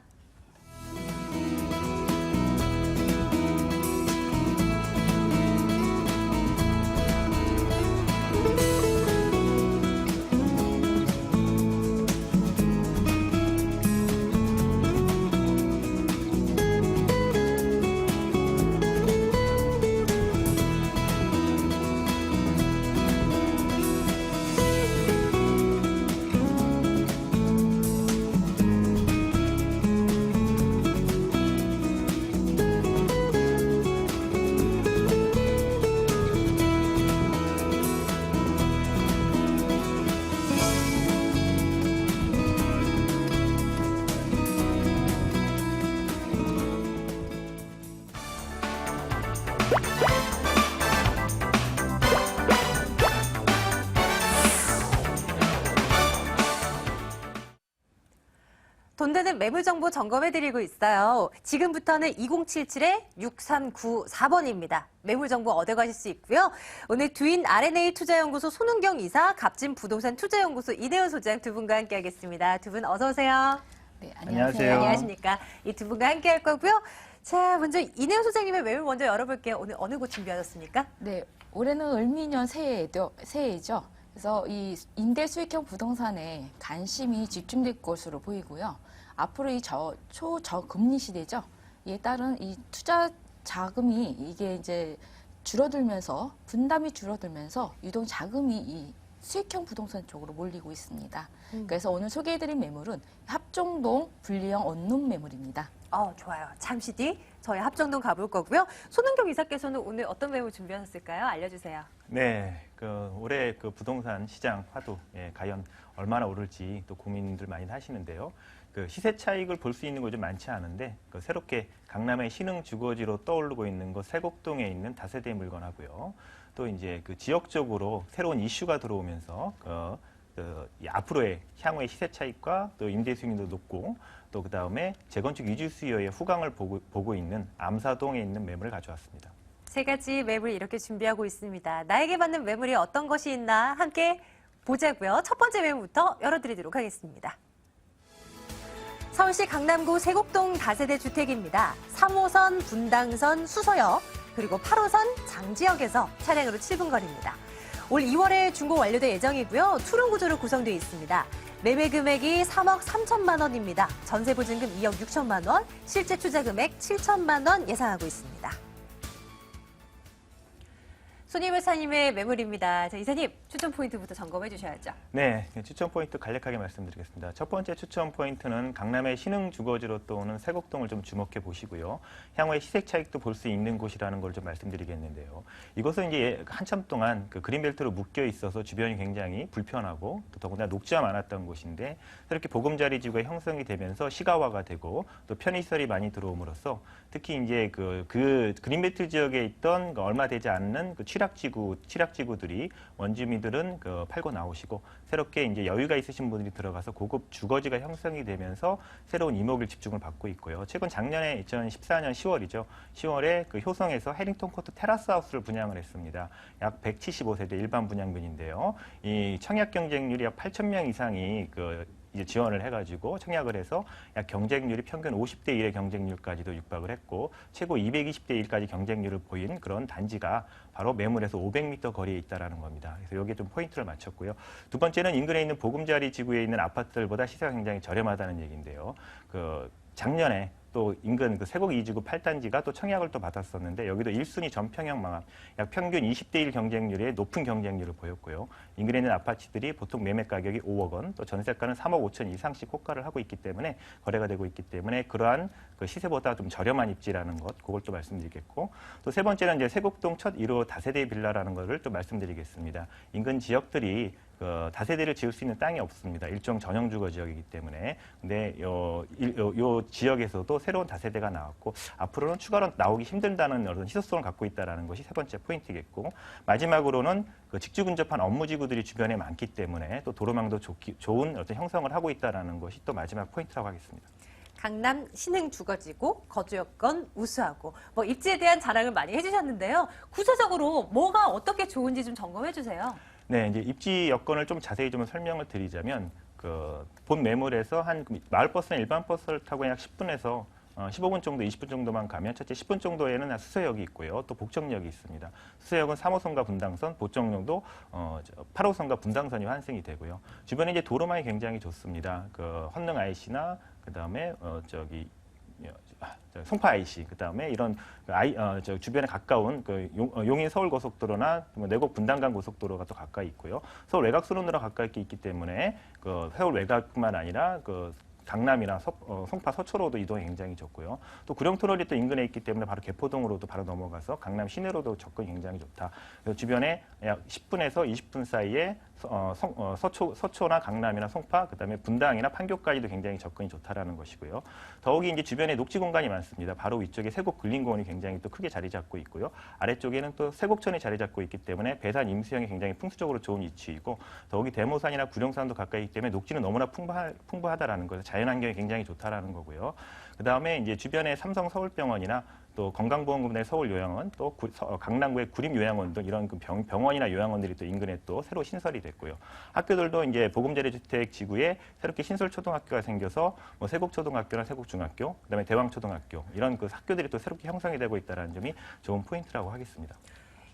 돈 되는 매물 정보 점검해드리고 있어요. 지금부터는 2077-6394번입니다. 매물 정보 얻어가실 수 있고요. 오늘 두인 R&A 투자연구소 손은경 이사, 갑진 부동산 투자연구소 이대현 소장 두 분과 함께하겠습니다. 두 분 어서 오세요. 네, 안녕하세요. 안녕하십니까. 이 두 분과 함께할 거고요. 자, 먼저 이대현 소장님의 매물 먼저 열어볼게요. 오늘 어느 곳 준비하셨습니까? 네, 올해는 을미년 새해죠. 그래서 이 임대 수익형 부동산에 관심이 집중될 것으로 보이고요. 앞으로 이 초저금리 시대죠. 이에 따른 이 투자 자금이 이게 이제 줄어들면서 분담이 줄어들면서 유동 자금이 이 수익형 부동산 쪽으로 몰리고 있습니다. 그래서 오늘 소개해드린 매물은 합정동 분리형 원룸 매물입니다. 좋아요. 잠시 뒤 저희 합정동 가볼 거고요. 손은경 이사께서는 오늘 어떤 매물 준비하셨을까요? 알려주세요. 네, 올해 부동산 시장 화두 과연 얼마나 오를지 또 고민들 많이 하시는데요. 시세 차익을 볼 수 있는 곳이 많지 않은데 새롭게 강남의 신흥 주거지로 떠오르고 있는 곳 세곡동에 있는 다세대 물건하고요. 또 이제 지역적으로 새로운 이슈가 들어오면서 앞으로의 향후의 시세 차익과 또 임대 수익률도 높고 또 그다음에 재건축 이주 수요의 후광을 보고 있는 암사동에 있는 매물을 가져왔습니다. 세 가지 매물 이렇게 준비하고 있습니다. 나에게 맞는 매물이 어떤 것이 있나 함께 보자고요. 첫 번째 매물부터 열어드리도록 하겠습니다. 서울시 강남구 세곡동 다세대 주택입니다. 3호선 분당선 수서역 그리고 8호선 장지역에서 차량으로 7분 거리입니다. 올 2월에 준공 완료될 예정이고요. 투룸 구조로 구성되어 있습니다. 매매 금액이 3억 3천만 원입니다. 전세 보증금 2억 6천만 원, 실제 투자 금액 7천만 원 예상하고 있습니다. 손희배 사님의 매물입니다. 자, 이사님 추천 포인트부터 점검해 주셔야죠. 네, 추천 포인트 간략하게 말씀드리겠습니다. 첫 번째 추천 포인트는 강남의 신흥 주거지로 떠오는 세곡동을 좀 주목해 보시고요. 향후의 시세 차익도 볼 수 있는 곳이라는 걸 좀 말씀드리겠는데요. 이것은 이제 한참 동안 그린벨트로 묶여 있어서 주변이 굉장히 불편하고 또 더군다나 녹지가 많았던 곳인데 이렇게 보금자리 지구가 형성이 되면서 시가화가 되고 또 편의시설이 많이 들어옴으로써 특히 이제 그 그린벨트 지역에 있던 얼마 되지 않는 취락지구들이 원주민들은 팔고 나오시고 새롭게 이제 여유가 있으신 분들이 들어가서 고급 주거지가 형성이 되면서 새로운 이목을 집중을 받고 있고요. 최근 작년에 2014년 10월이죠. 10월에 효성에서 해링턴 코트 테라스 하우스를 분양을 했습니다. 약 175세대 일반 분양분인데요. 이 청약 경쟁률이 약 8,000명 이상이 이제 지원을 해가지고 청약을 해서 약 경쟁률이 평균 50대 1의 경쟁률까지도 육박을 했고 최고 220대 1까지 경쟁률을 보인 그런 단지가 바로 매물에서 500m 거리에 있다라는 겁니다. 그래서 여기에 좀 포인트를 맞췄고요. 두 번째는 인근에 있는 보금자리 지구에 있는 아파트들보다 시세가 굉장히 저렴하다는 얘기인데요. 작년에 또 인근 세곡 2지구 8단지가 또 청약을 또 받았었는데 여기도 1순위 전평형 망합, 약 평균 20대 1 경쟁률의 높은 경쟁률을 보였고요. 인근에 있는 아파트들이 보통 매매 가격이 5억 원, 또 전세가는 3억 5천 이상씩 호가를 하고 있기 때문에 거래가 되고 있기 때문에 그러한 시세보다 좀 저렴한 입지라는 것, 그걸 또 말씀드리겠고 또 세 번째는 이제 세곡동 첫 1호 다세대 빌라라는 것을 또 말씀드리겠습니다. 인근 지역들이 다세대를 지을 수 있는 땅이 없습니다. 일종 전용 주거 지역이기 때문에. 근데 요 지역에서도 새로운 다세대가 나왔고 앞으로는 추가로 나오기 힘들다는 어떤 희소성을 갖고 있다는 것이 세 번째 포인트겠고 마지막으로는 직주 근접한 업무지구들이 주변에 많기 때문에 또 도로망도 좋은 어떤 형성을 하고 있다는 것이 또 마지막 포인트라고 하겠습니다. 강남 신흥 주거지고 거주 여건 우수하고 입지에 대한 자랑을 많이 해주셨는데요. 구체적으로 뭐가 어떻게 좋은지 좀 점검해 주세요. 네, 이제 입지 여건을 좀 자세히 좀 설명을 드리자면 그 본 매물에서 한 마을버스나 일반 버스를 타고 약 10분에서 15분 정도, 20분 정도만 가면 첫째 10분 정도에는 수서역이 있고요. 또 복정역이 있습니다. 수서역은 3호선과 분당선, 복정역도 8호선과 분당선이 환승이 되고요. 주변에 이제 도로망이 굉장히 좋습니다. 그 헌능 IC나 그다음에 송파 IC, 그다음에 이런 주변에 가까운 그 용인 서울 고속도로나 내곡 분당간 고속도로가 또 가까이 있고요. 서울 외곽 수로로 가까이 있기 때문에 그 서울 외곽뿐만 아니라 그 강남이나 송파 서초로도 이동이 굉장히 좋고요. 또 구룡터널이 또 인근에 있기 때문에 바로 개포동으로도 바로 넘어가서 강남 시내로도 접근이 굉장히 좋다. 그래서 주변에 약 10분에서 20분 사이에 서초나 강남이나 송파, 그다음에 분당이나 판교까지도 굉장히 접근이 좋다라는 것이고요. 더욱이 이제 주변에 녹지 공간이 많습니다. 바로 위쪽에 세곡 근린공원이 굉장히 또 크게 자리 잡고 있고요. 아래쪽에는 또 세곡천이 자리 잡고 있기 때문에 배산 임수형이 굉장히 풍수적으로 좋은 위치이고, 더욱이 대모산이나 구룡산도 가까이 있기 때문에 녹지는 너무나 풍부하다라는 거죠. 자연환경이 굉장히 좋다라는 거고요. 그다음에 이제 주변에 삼성 서울병원이나 또 건강보험공단의 서울요양원, 또 강남구의 구림요양원 등 이런 그 병원이나 요양원들이 또 인근에 또 새로 신설이 됐고요. 학교들도 이제 보금자리주택 지구에 새롭게 신설초등학교가 생겨서 뭐 세곡초등학교나 세곡중학교, 그다음에 대왕초등학교 이런 그 학교들이 또 새롭게 형성이 되고 있다는 점이 좋은 포인트라고 하겠습니다.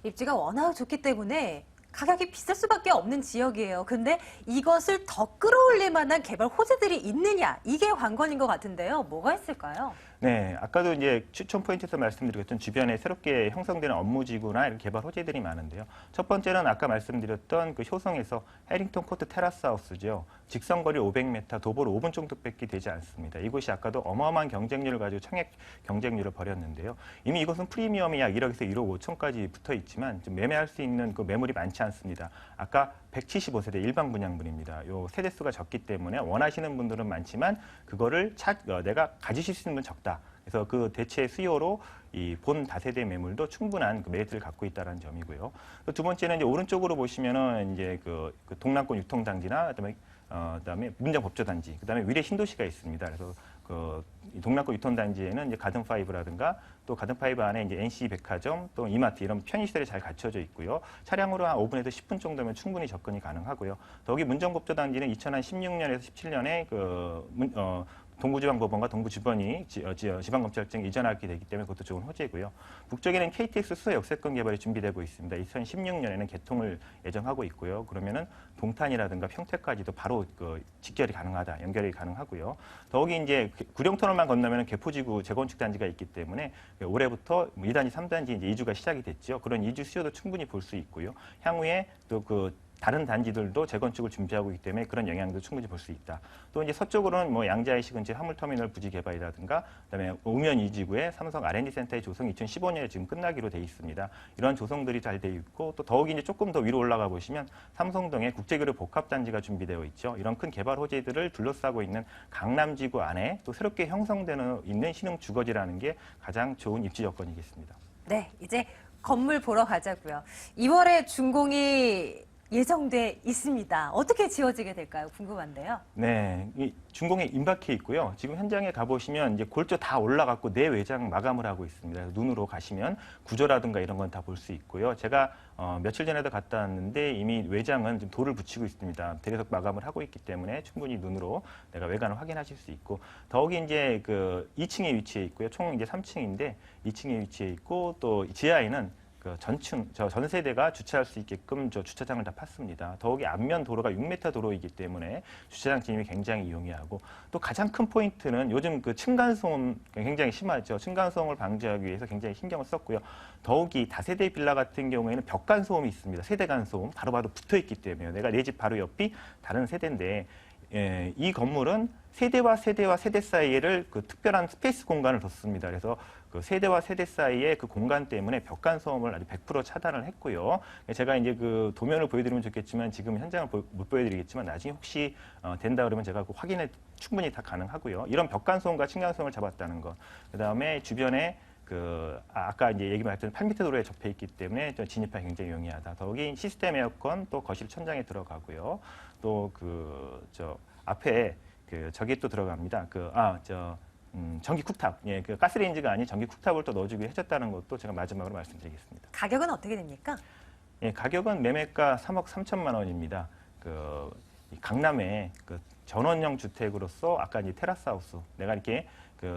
입지가 워낙 좋기 때문에 가격이 비쌀 수밖에 없는 지역이에요. 근데 이것을 더 끌어올릴 만한 개발 호재들이 있느냐, 이게 관건인 것 같은데요. 뭐가 있을까요? 네, 아까도 이제 추천 포인트에서 말씀드렸던 주변에 새롭게 형성되는 업무지구나 이런 개발 호재들이 많은데요. 첫 번째는 아까 말씀드렸던 그 효성에서 해링턴 코트 테라스 하우스죠. 직선거리 500m, 도보로 5분 정도밖에 되지 않습니다. 이곳이 아까도 어마어마한 경쟁률을 가지고 청약 경쟁률을 벌였는데요. 이미 이것은 프리미엄이 약 1억에서 1억 5천까지 붙어 있지만 좀 매매할 수 있는 그 매물이 많지 않습니다. 아까 175세대 일반 분양분입니다. 요 세대수가 적기 때문에 원하시는 분들은 많지만 그거를 내가 가지실 수 있는 분 적다. 그래서 그 대체 수요로 이 본 다세대 매물도 충분한 그 메리트를 갖고 있다는 점이고요. 두 번째는 이제 오른쪽으로 보시면은 이제 그 동남권 유통단지나 그다음에 문정 법조단지, 그다음에 위례 신도시가 있습니다. 그래서 그 동남권 유통단지에는 이제 가든5라든가 또 가든5 안에 이제 NC 백화점, 또 이마트 이런 편의시설이 잘 갖춰져 있고요. 차량으로 한 5분에서 10분 정도면 충분히 접근이 가능하고요. 더욱이 문정 법조단지는 2016년에서 17년에 동부지방법원과 동부지법원이 지방검찰청 이전하게 되기 때문에 그것도 좋은 호재고요. 북쪽에는 KTX 수서 역세권 개발이 준비되고 있습니다. 2016년에는 개통을 예정하고 있고요. 그러면은 동탄이라든가 평택까지도 바로 그 직결이 가능하다, 연결이 가능하고요. 더욱이 이제 구룡터널만 건너면 개포지구 재건축 단지가 있기 때문에 올해부터 2단지, 3단지 이제 이주가 시작이 됐죠. 그런 이주 수요도 충분히 볼 수 있고요. 향후에 또 그 다른 단지들도 재건축을 준비하고 있기 때문에 그런 영향도 충분히 볼 수 있다. 또 이제 서쪽으로는 뭐 양재IC 근처 화물터미널 부지 개발이라든가, 그다음에 우면 이지구의 삼성 R&D 센터의 조성이 2015년에 지금 끝나기로 돼 있습니다. 이런 조성들이 잘 돼 있고, 또 더욱이 이제 조금 더 위로 올라가 보시면 삼성동에 국제교류 복합단지가 준비되어 있죠. 이런 큰 개발 호재들을 둘러싸고 있는 강남지구 안에 또 새롭게 형성되는 있는 신흥 주거지라는 게 가장 좋은 입지 여건이겠습니다. 네, 이제 건물 보러 가자고요. 2월에 준공이 예정돼 있습니다. 어떻게 지어지게 될까요? 궁금한데요. 네, 이 준공에 임박해 있고요. 지금 현장에 가보시면 이제 골조 다 올라갔고 내외장 마감을 하고 있습니다. 눈으로 가시면 구조라든가 이런 건 다 볼 수 있고요. 제가 며칠 전에도 갔다 왔는데 이미 외장은 지금 돌을 붙이고 있습니다. 대리석 마감을 하고 있기 때문에 충분히 눈으로 내가 외관을 확인하실 수 있고, 더욱이 이제 그 2층에 위치해 있고요. 총 이제 3층인데 2층에 위치해 있고, 또 지하에는 그 전 세대가 주차할 수 있게끔 주차장을 다 팠습니다. 더욱이 앞면 도로가 6m 도로이기 때문에 주차장 진입이 굉장히 용이하고, 또 가장 큰 포인트는 요즘 그 층간소음 굉장히 심하죠. 층간소음을 방지하기 위해서 굉장히 신경을 썼고요. 더욱이 다세대 빌라 같은 경우에는 벽간 소음이 있습니다. 세대간 소음 바로바로 붙어 있기 때문에 내가 내 집 바로 옆이 다른 세대인데, 이 건물은 세대와 세대 사이에를 그 특별한 스페이스 공간을 뒀습니다. 그래서 그 세대와 세대 사이의 그 공간 때문에 벽간 소음을 아주 100% 차단을 했고요. 제가 이제 그 도면을 보여드리면 좋겠지만 지금 현장을 못 보여드리겠지만 나중에 혹시 된다 그러면 제가 그 확인에 충분히 다 가능하고요. 이런 벽간 소음과 층간 소음을 잡았다는 것. 그다음에 주변에 아까 이제 얘기 말했던 8m 도로에 접해 있기 때문에 진입하기 굉장히 용이하다. 더욱이 시스템 에어컨 또 거실 천장에 들어가고요. 또 앞에 저기 또 들어갑니다. 전기 쿡탑, 그 가스레인지가 아닌 전기 쿡탑을 또 넣어주기 해줬다는 것도 제가 마지막으로 말씀드리겠습니다. 가격은 어떻게 됩니까? 예, 가격은 매매가 3억 3천만 원입니다. 이 강남의 전원형 주택으로서 아까 이제 테라스하우스, 내가 이렇게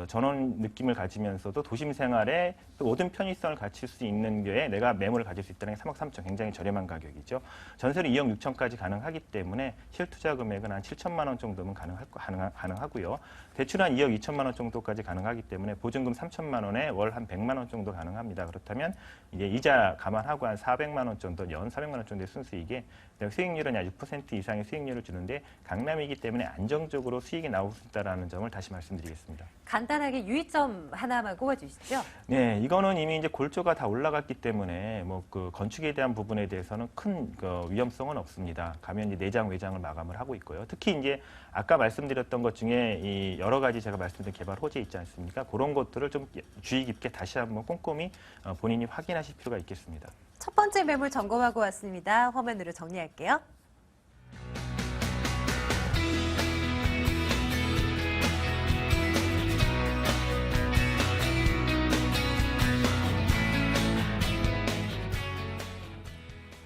전원 느낌을 가지면서도 도심 생활에 또 모든 편의성을 갖출 수 있는 게 내가 매물을 가질 수 있다는 게 3억 3천, 굉장히 저렴한 가격이죠. 전세로 2억 6천까지 가능하기 때문에 실투자 금액은 한 7천만 원 정도면 가능하고요. 대출 한 2억 2천만 원 정도까지 가능하기 때문에 보증금 3천만 원에 월 한 100만 원 정도 가능합니다. 그렇다면 이제 이자 감안하고 한 400만 원 정도, 연 400만 원 정도의 순수익에 수익률은 약 6% 이상의 수익률을 주는데 강남이기 때문에 안정적으로 수익이 나올 수 있다는 점을 다시 말씀드리겠습니다. 간단하게 유의점 하나만 꼽아주시죠. 네, 이거는 이미 이제 골조가 다 올라갔기 때문에 건축에 대한 부분에 대해서는 큰 위험성은 없습니다. 가면 이제 내장 외장을 마감을 하고 있고요. 특히 이제 아까 말씀드렸던 것 중에 이 여러 가지 제가 말씀드린 개발 호재 있지 않습니까? 그런 것들을 좀 주의 깊게 다시 한번 꼼꼼히 본인이 확인하실 필요가 있겠습니다. 첫 번째 매물 점검하고 왔습니다. 화면으로 정리할게요.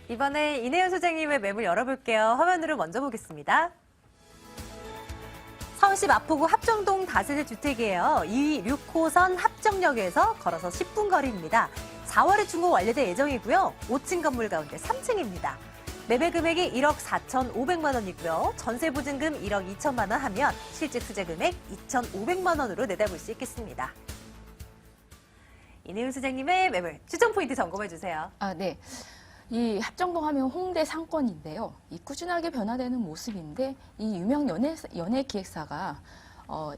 이번에 이내연 소장님의 매물 열어볼게요. 화면으로 먼저 보겠습니다. 서울시 마포구 합정동 다세대 주택이에요. 2위 6호선 합정역에서 걸어서 10분 거리입니다. 4월에 준공 완료될 예정이고요. 5층 건물 가운데 3층입니다. 매매 금액이 1억 4,500만 원이고요. 전세 보증금 1억 2천만 원 하면 실제 투자 금액 2,500만 원으로 내다볼 수 있겠습니다. 이내윤 소장님의 매물 추천 포인트 점검해 주세요. 네. 이 합정동 하면 홍대 상권인데요. 이 꾸준하게 변화되는 모습인데 이 유명 연예 기획사가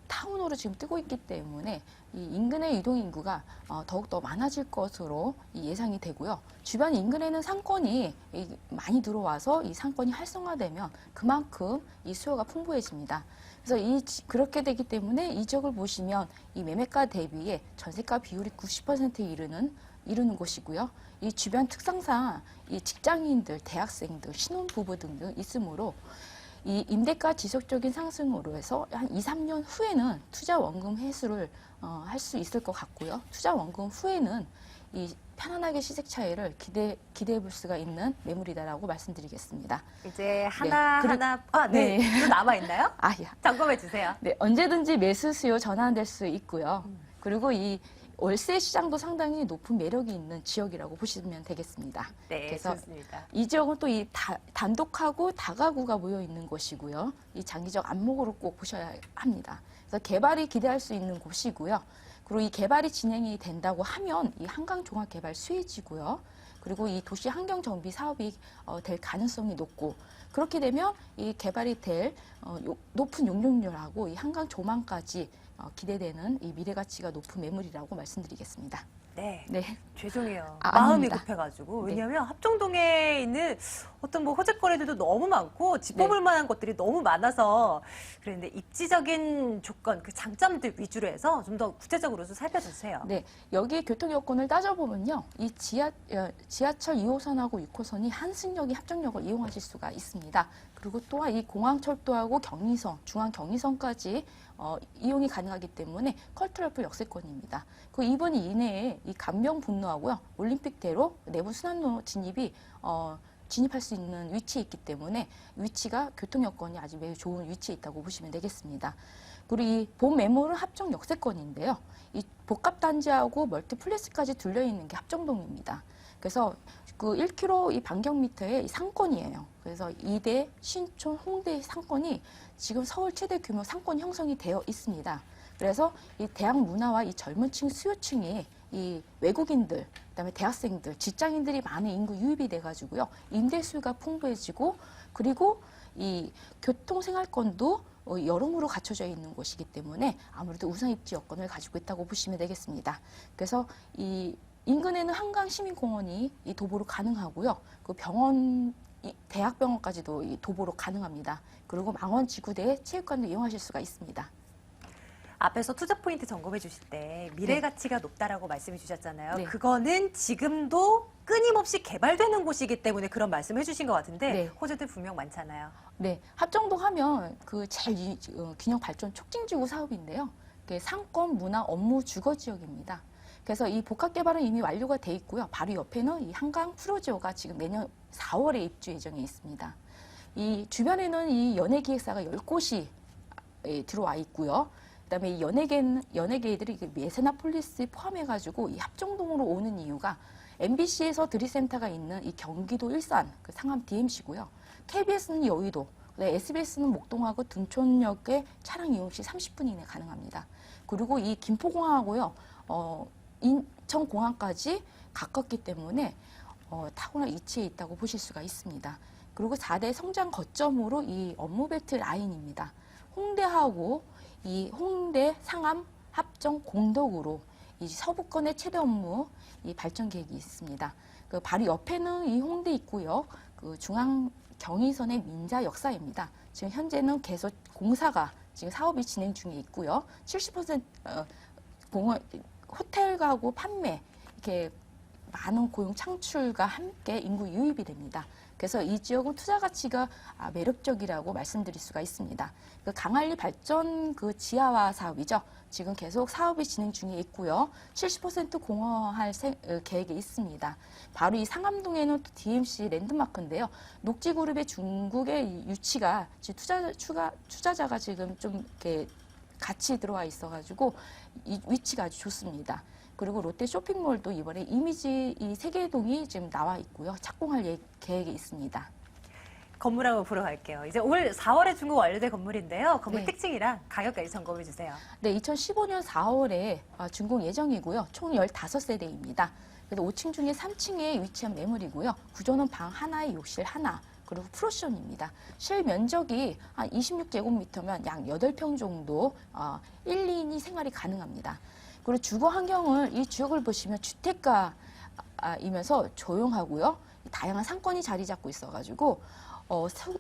타운으로 지금 뜨고 있기 때문에 이 인근의 유동 인구가 더욱더 많아질 것으로 예상이 되고요. 주변 인근에는 상권이 많이 들어와서 이 상권이 활성화되면 그만큼 이 수요가 풍부해집니다. 그래서 그렇게 되기 때문에 이 지역을 보시면 이 매매가 대비에 전세가 비율이 90%에 이르는 곳이고요. 이 주변 특성상 이 직장인들, 대학생들, 신혼부부 등등 있으므로 이 임대가 지속적인 상승으로 해서 한 2, 3년 후에는 투자 원금 회수를 할 수 있을 것 같고요. 투자 원금 후에는 이 편안하게 시세 차이를 기대해 볼 수가 있는 매물이다라고 말씀드리겠습니다. 이제 하나 네. 또 남아 있나요? 예. 점검해 주세요. 네, 언제든지 매수 수요 전환될 수 있고요. 그리고 이 월세 시장도 상당히 높은 매력이 있는 지역이라고 보시면 되겠습니다. 네, 그래서 좋습니다. 이 지역은 또 이 단독하고 다가구가 모여 있는 곳이고요. 이 장기적 안목으로 꼭 보셔야 합니다. 그래서 개발이 기대할 수 있는 곳이고요. 그리고 이 개발이 진행이 된다고 하면 이 한강 종합 개발 수혜지고요. 그리고 이 도시 환경 정비 사업이 될 가능성이 높고 그렇게 되면 이 개발이 될 높은 용적률하고 이 한강 조망까지 기대되는 이 미래 가치가 높은 매물이라고 말씀드리겠습니다. 네. 네. 죄송해요. 아닙니다. 마음이 급해가지고. 네. 왜냐하면 합정동에 있는 어떤 호재거리들도 너무 많고 짚어볼 만한 것들이 너무 많아서 그런데 입지적인 조건, 그 장점들 위주로 해서 좀 더 구체적으로 좀 살펴주세요. 네, 여기 교통 여건을 따져보면요. 이 지하철 2호선하고 6호선이 한승역이 합정역을 이용하실 수가 있습니다. 그리고 또한 이 공항철도하고 경의선, 중앙 경의선까지 이용이 가능하기 때문에 컬트러플 역세권입니다. 그 2번 이내에 이 간병 분로하고요. 올림픽대로 내부 순환로 진입할 수 있는 위치에 있기 때문에 위치가 교통 여건이 아주 매우 좋은 위치에 있다고 보시면 되겠습니다. 그리고 이 본 매물은 합정 역세권인데요. 이 복합단지하고 멀티플렉스까지 둘러있는 게 합정동입니다. 그래서 그 1km 이 반경미터의 상권이에요. 그래서 이대, 신촌, 홍대 상권이 지금 서울 최대 규모 상권 형성이 되어 있습니다. 그래서 이 대학 문화와 이 젊은 층 수요층이 이 외국인들, 그다음에 대학생들, 직장인들이 많은 인구 유입이 돼가지고요. 임대수요가 풍부해지고 그리고 이 교통생활권도 여러모로 갖춰져 있는 곳이기 때문에 아무래도 우선 입지 여건을 가지고 있다고 보시면 되겠습니다. 그래서 이 인근에는 한강시민공원이 이 도보로 가능하고요. 그 병원, 대학병원까지도 이 도보로 가능합니다. 그리고 망원지구대에 체육관도 이용하실 수가 있습니다. 앞에서 투자 포인트 점검해 주실 때 미래 가치가 높다라고 말씀해 주셨잖아요. 네. 그거는 지금도 끊임없이 개발되는 곳이기 때문에 그런 말씀해 주신 것 같은데 네. 호재들 분명 많잖아요. 네, 합정동 하면 그 제일 균형 발전 촉진지구 사업인데요. 상권, 문화, 업무, 주거 지역입니다. 그래서 이 복합 개발은 이미 완료가 돼 있고요. 바로 옆에는 이 한강 프로지오가 지금 내년 4월에 입주 예정에 있습니다. 이 주변에는 이 연예기획사가 10곳이 들어와 있고요. 그다음에 이 연예계들이 메세나폴리스에 포함해가지고 이 합정동으로 오는 이유가 MBC에서 드리센터가 있는 이 경기도 일산 그 상암 DMC고요. KBS는 여의도, SBS는 목동하고 둔촌역에 차량 이용 시 30분 이내 가능합니다. 그리고 이 김포공항하고요, 인천공항까지 가깝기 때문에 타고난 위치에 있다고 보실 수가 있습니다. 그리고 4대 성장 거점으로 이 업무 벨트 라인입니다. 홍대하고 이 홍대, 상암, 합정, 공덕으로 이 서부권의 최대 업무 이 발전 계획이 있습니다. 그 바로 옆에는 이 홍대 있고요. 그 중앙 경의선의 민자 역사입니다. 지금 현재는 계속 공사가 지금 사업이 진행 중에 있고요. 70% 호텔 가구 판매 이렇게 많은 고용 창출과 함께 인구 유입이 됩니다. 그래서 이 지역은 투자 가치가 매력적이라고 말씀드릴 수가 있습니다. 그 강한리 발전 그 지하화 사업이죠. 지금 계속 사업이 진행 중에 있고요. 70% 공허할 계획이 있습니다. 바로 이 상암동에는 또 DMC 랜드마크인데요. 녹지그룹의 중국의 유치가 지금 투자자가 지금 좀 이렇게 같이 들어와 있어가지고 이 위치가 아주 좋습니다. 그리고 롯데 쇼핑몰도 이번에 이미지 이 세계동이 지금 나와 있고요. 착공할 계획이 있습니다. 건물 한번 보러 갈게요. 이제 올 4월에 준공 완료된 건물인데요. 건물 네. 특징이랑 가격까지 점검해 주세요. 네, 2015년 4월에 준공 예정이고요. 총 15세대입니다. 그래서 5층 중에 3층에 위치한 매물이고요. 구조는 방 하나에 욕실 하나, 그리고 풀옵션입니다. 실 면적이 한 26제곱미터면 약 8평 정도 1, 2인이 생활이 가능합니다. 그리고 주거 환경을 이 지역을 보시면 주택가이면서 조용하고요. 다양한 상권이 자리 잡고 있어가지고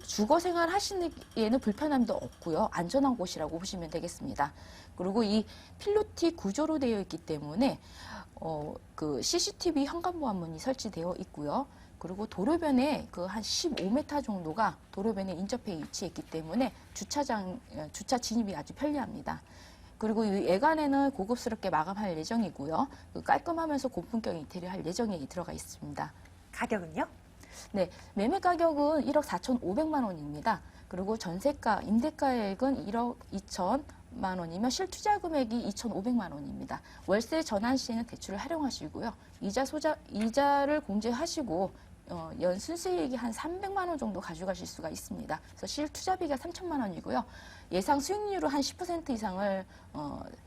주거 생활 하시기에는 불편함도 없고요. 안전한 곳이라고 보시면 되겠습니다. 그리고 이 필로티 구조로 되어 있기 때문에 그 CCTV 현관보안문이 설치되어 있고요. 그리고 도로변에 그 한 15m 정도가 도로변에 인접해 위치해 있기 때문에 주차 진입이 아주 편리합니다. 그리고 이 외관에는 고급스럽게 마감할 예정이고요. 깔끔하면서 고품격 인테리어 할 예정이 들어가 있습니다. 가격은요? 네, 매매 가격은 1억 4,500만 원입니다. 그리고 전세가, 임대가액은 1억 2천만 원이면 실투자 금액이 2,500만 원입니다. 월세 전환 시에는 대출을 활용하시고요. 이자를 공제하시고 연 순수이익이 한 300만 원 정도 가져가실 수가 있습니다. 그래서 실투자비가 3천만 원이고요. 예상 수익률은 한 10% 이상을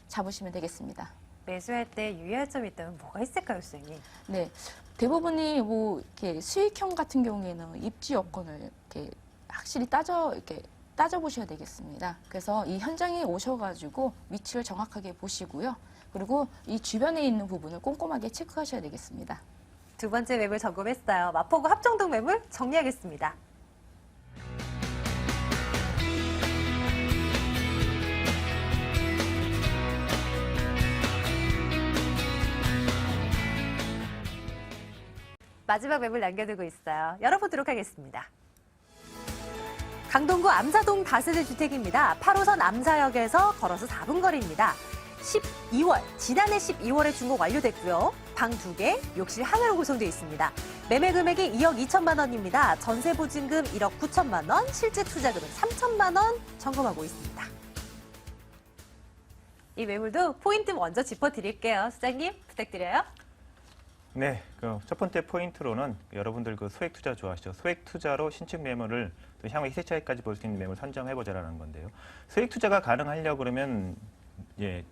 잡으시면 되겠습니다. 매수할 때 유의할 점이 있다면 뭐가 있을까요, 선생님? 네, 대부분이 뭐 이렇게 수익형 같은 경우에는 입지 여건을 이렇게 확실히 따져 보셔야 되겠습니다. 그래서 이 현장에 오셔가지고 위치를 정확하게 보시고요. 그리고 이 주변에 있는 부분을 꼼꼼하게 체크하셔야 되겠습니다. 두 번째 매물 점검했어요. 마포구 합정동 매물 정리하겠습니다. 마지막 매물 남겨두고 있어요. 열어보도록 하겠습니다. 강동구 암사동 다세대 주택입니다. 8호선 암사역에서 걸어서 4분 거리입니다. 지난해 12월에 준공 완료됐고요. 방 2개, 욕실 하나로 구성되어 있습니다. 매매 금액이 2억 2천만 원입니다. 전세 보증금 1억 9천만 원, 실제 투자금은 3천만 원 점검하고 있습니다. 이 매물도 포인트 먼저 짚어드릴게요. 수장님 부탁드려요. 네, 그 첫 번째 포인트로는 여러분들 그 소액 투자 좋아하시죠? 소액 투자로 신축 매물을 또 향후 희세 차익까지 볼 수 있는 매물 선정해보자라는 건데요. 소액 투자가 가능하려고 그러면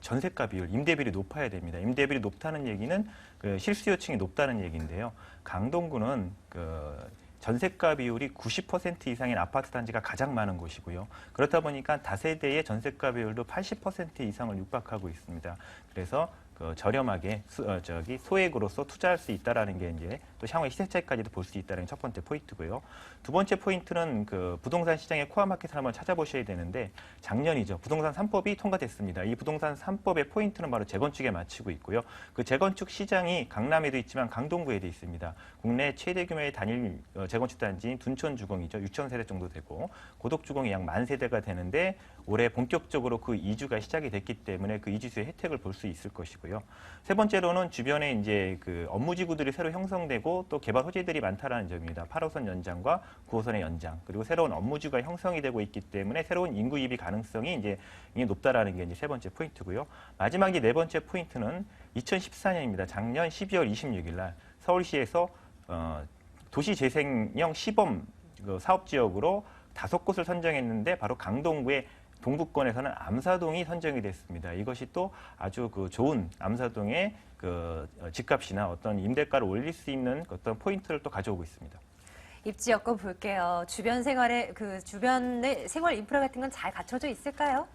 전세가 비율, 임대 비율이 높아야 됩니다. 임대 비율이 높다는 얘기는 그 실수요층이 높다는 얘기인데요. 강동구는 그 전세가 비율이 90% 이상인 아파트 단지가 가장 많은 곳이고요. 그렇다 보니까 다세대의 전세가 비율도 80% 이상을 육박하고 있습니다. 그래서 그 저렴하게 소액으로서 투자할 수 있다라는 게 이제 또 향후의 시세 차익까지도 볼 수 있다는 게 첫 번째 포인트고요. 두 번째 포인트는 그 부동산 시장의 코어 마켓을 한번 찾아보셔야 되는데 작년이죠. 부동산 3법이 통과됐습니다. 이 부동산 3법의 포인트는 바로 재건축에 맞추고 있고요. 그 재건축 시장이 강남에도 있지만 강동구에도 있습니다. 국내 최대 규모의 단일 재건축 단지인 둔촌주공이죠. 6천 세대 정도 되고 고덕주공이 약 10,000세대가 되는데 올해 본격적으로 그 이주가 시작이 됐기 때문에 그 이주수의 혜택을 볼 수 있을 것이고요. 세 번째로는 주변에 이제 그 업무지구들이 새로 형성되고 또 개발 호재들이 많다라는 점입니다. 8호선 연장과 9호선의 연장 그리고 새로운 업무지구가 형성이 되고 있기 때문에 새로운 인구 유입 가능성이 이제 높다라는 게 이제 세 번째 포인트고요. 마지막 이제 네 번째 포인트는 2014년입니다. 작년 12월 26일 날 서울시에서 도시재생형 시범 사업지역으로 5곳을 선정했는데 바로 강동구의 동북권에서는 암사동이 선정이 됐습니다. 이것이 또 아주 그 좋은 암사동의 그 집값이나 어떤 임대가를 올릴 수 있는 어떤 포인트를 또 가져오고 있습니다. 입지 여건 볼게요. 주변의 생활 인프라 같은 건 잘 갖춰져 있을까요?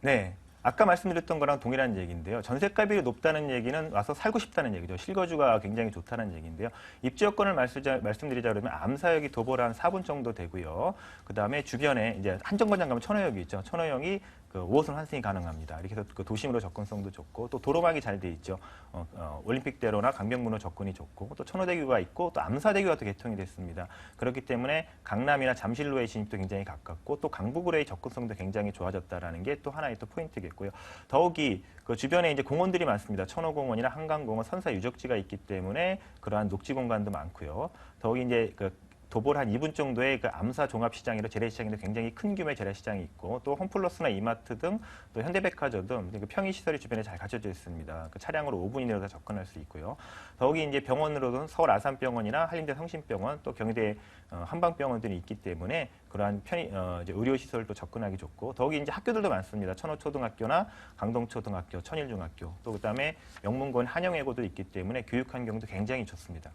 네. 아까 말씀드렸던 거랑 동일한 얘기인데요. 전세가율이 높다는 얘기는 와서 살고 싶다는 얘기죠. 실거주가 굉장히 좋다는 얘기인데요. 입지 여건을 말씀드리자 그러면 암사역이 도보로 한 4분 정도 되고요. 그다음에 주변에 이제 한정거장 가면 천호역이 있죠. 천호역이 그 5호선 환승이 가능합니다. 이렇게 해서 그 도심으로 접근성도 좋고 또 도로망이 잘 돼 있죠. 올림픽대로나 강변북로 접근이 좋고 또 천호대교가 있고 또 암사대교가 또 개통이 됐습니다. 그렇기 때문에 강남이나 잠실로의 진입도 굉장히 가깝고 또 강북으로의 접근성도 굉장히 좋아졌다라는 게 또 하나의 또 포인트겠고요. 더욱이 그 주변에 이제 공원들이 많습니다. 천호공원이나 한강공원, 선사 유적지가 있기 때문에 그러한 녹지 공간도 많고요. 더욱이 이제 그 도보를 한 2분 정도의 그 암사 종합시장이라 재래시장인데 굉장히 큰 규모의 재래시장이 있고 또 홈플러스나 이마트 등 또 현대백화점 등 그 편의시설이 주변에 잘 갖춰져 있습니다. 그 차량으로 5분 이내로 다 접근할 수 있고요. 더욱이 이제 병원으로는 서울 아산병원이나 한림대 성심병원 또 경희대 한방병원들이 있기 때문에 그러한 이제 의료시설도 접근하기 좋고 더욱이 이제 학교들도 많습니다. 천호초등학교나 강동초등학교, 천일중학교 또 그다음에 영문고원 한영예고도 있기 때문에 교육 환경도 굉장히 좋습니다.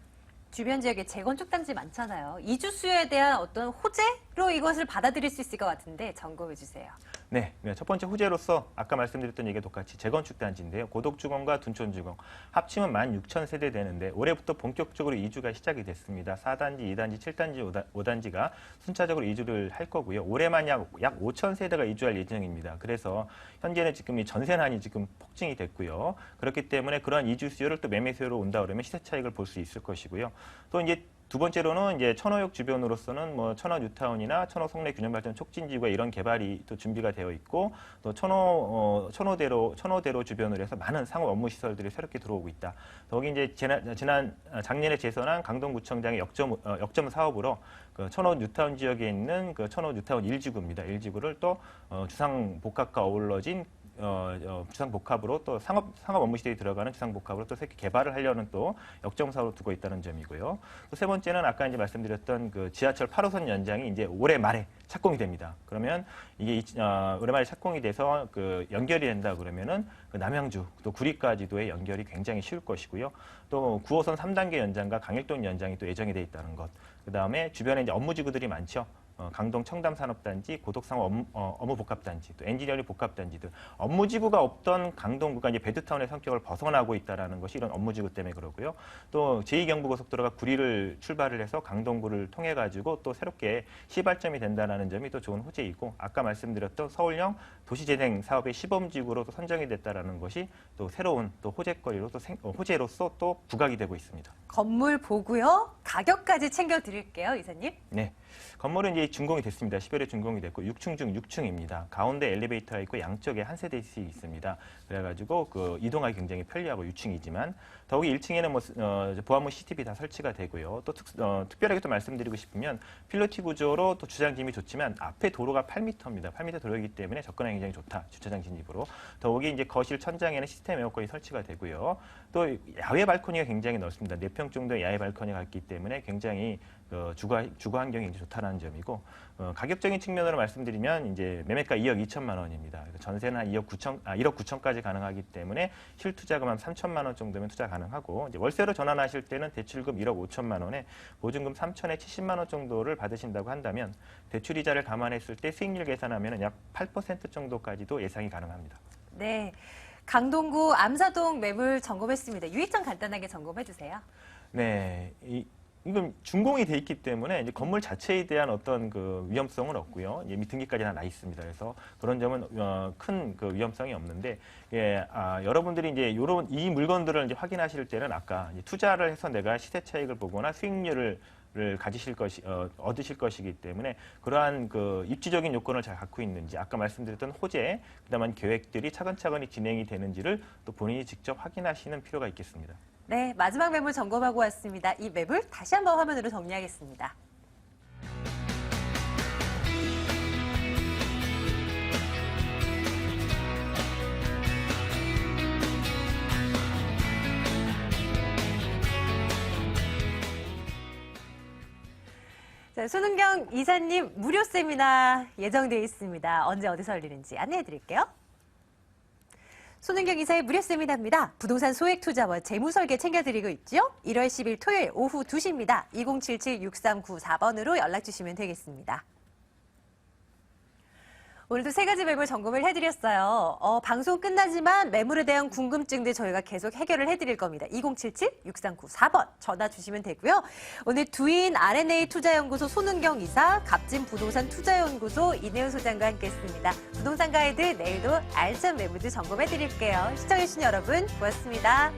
주변 지역에 재건축 단지 많잖아요. 이주수요에 대한 어떤 호재로 이것을 받아들일 수 있을 것 같은데 점검해 주세요. 네, 첫 번째 호재로서 아까 말씀드렸던 얘기가 똑같이 재건축 단지인데요. 고덕주공과 둔촌주공 합치면 16,000세대 되는데 올해부터 본격적으로 이주가 시작이 됐습니다. 4단지, 2단지, 7단지, 5단지가 순차적으로 이주를 할 거고요. 올해만 약 5,000세대가 이주할 예정입니다. 그래서 현재는 지금 이 전세난이 지금 폭증이 됐고요. 그렇기 때문에 그러한 이주 수요를 또 매매 수요로 온다 그러면 시세 차익을 볼 수 있을 것이고요. 또 이제 두 번째로는 이제 천호역 주변으로서는 뭐 천호 뉴타운이나 천호 송내 균형발전 촉진지구가 이런 개발이 또 준비가 되어 있고 또 천호대로 주변으로 해서 많은 상업 업무 시설들이 새롭게 들어오고 있다. 더욱이 이제 작년에 제선한 강동구청장의 역점 사업으로 그 천호 뉴타운 지역에 있는 그 천호 뉴타운 1지구입니다. 1지구를 또 주상복합과 어우러진 주상복합으로 또 상업 업무 시대에 들어가는 주상복합으로 또 새롭게 개발을 하려는 또 역점사업으로 두고 있다는 점이고요. 또 세 번째는 아까 이제 말씀드렸던 그 지하철 8호선 연장이 이제 올해 말에 착공이 됩니다. 그러면 이게 올해 말에 착공이 돼서 그 연결이 된다 그러면은 그 남양주 또 구리까지도의 연결이 굉장히 쉬울 것이고요. 또 9호선 3단계 연장과 강일동 연장이 또 예정이 돼 있다는 것. 그 다음에 주변에 이제 업무지구들이 많죠. 강동 청담산업단지, 고덕상업 업무복합단지, 또 엔지니어링 복합단지들 업무지구가 없던 강동구가 이제 베드타운의 성격을 벗어나고 있다는 것이 이런 업무지구 때문에 그러고요. 또 제2경부고속도로가 구리를 출발을 해서 강동구를 통해 가지고 또 새롭게 시발점이 된다는 점이 또 좋은 호재이고 아까 말씀드렸던 서울형 도시재생 사업의 시범지구로 또 선정이 됐다는 것이 또 새로운 또 호재거리로 또 호재로서 또 부각이 되고 있습니다. 건물 보고요. 가격까지 챙겨드릴게요, 이사님. 네. 건물은 이제 준공이 됐습니다. 10월에 준공이 됐고 6층 중 6층입니다. 가운데 엘리베이터가 있고 양쪽에 한 세대씩 있습니다. 그래가지고 그 이동하기 굉장히 편리하고 유층이지만 더욱이 1층에는 뭐 보안문 CCTV 다 설치가 되고요. 또 특별하게 또 말씀드리고 싶으면 필로티 구조로 또 주차장 진입이 좋지만 앞에 도로가 8m입니다. 8m 도로이기 때문에 접근하기 굉장히 좋다. 주차장 진입으로. 더욱이 이제 거실 천장에는 시스템 에어컨이 설치가 되고요. 또 야외 발코니가 굉장히 넓습니다. 4평 정도의 야외 발코니가 있기 때문에 굉장히 주거 환경이 굉장히 좋다는 점이고 가격적인 측면으로 말씀드리면 이제 매매가 2억 2천만 원입니다. 전세는 한 1억 9천까지 가능하기 때문에 실투자금 한 3천만 원 정도면 투자 가능하고 이제 월세로 전환하실 때는 대출금 1억 5천만 원에 보증금 3천에 70만 원 정도를 받으신다고 한다면 대출 이자를 감안했을 때 수익률 계산하면 약 8% 정도까지도 예상이 가능합니다. 네. 강동구 암사동 매물 점검했습니다. 유익점 간단하게 점검해 주세요. 네, 이건 준공이 돼 있기 때문에 이제 건물 자체에 대한 어떤 그 위험성은 없고요. 이미 등기까지 다 나 있습니다. 그래서 그런 점은 큰 그 위험성이 없는데, 예, 여러분들이 이제 이 물건들을 이제 확인하실 때는 아까 이제 투자를 해서 내가 시세 차익을 보거나 수익률을 얻으실 것이기 때문에 그러한 그 입지적인 요건을 잘 갖고 있는지, 아까 말씀드렸던 호재, 그다음에 계획들이 차근차근히 진행이 되는지를 또 본인이 직접 확인하시는 필요가 있겠습니다. 네, 마지막 매물 점검하고 왔습니다. 이 매물 다시 한번 화면으로 정리하겠습니다. 자, 손은경 이사님 무료 세미나 예정되어 있습니다. 언제 어디서 열리는지 안내해 드릴게요. 손은경 이사의 무료 세미나입니다. 부동산 소액 투자와 재무 설계 챙겨드리고 있죠. 1월 10일 토요일 오후 2시입니다. 2077-6394번으로 연락 주시면 되겠습니다. 오늘도 세 가지 매물 점검을 해드렸어요. 방송 끝나지만 매물에 대한 궁금증들 저희가 계속 해결을 해드릴 겁니다. 2077-6394번 전화 주시면 되고요. 오늘 두인 R&A 투자연구소 손은경 이사, 갑진 부동산 투자연구소 이내훈 소장과 함께했습니다. 부동산 가이드 내일도 알찬 매물들 점검해드릴게요. 시청해주신 여러분 고맙습니다.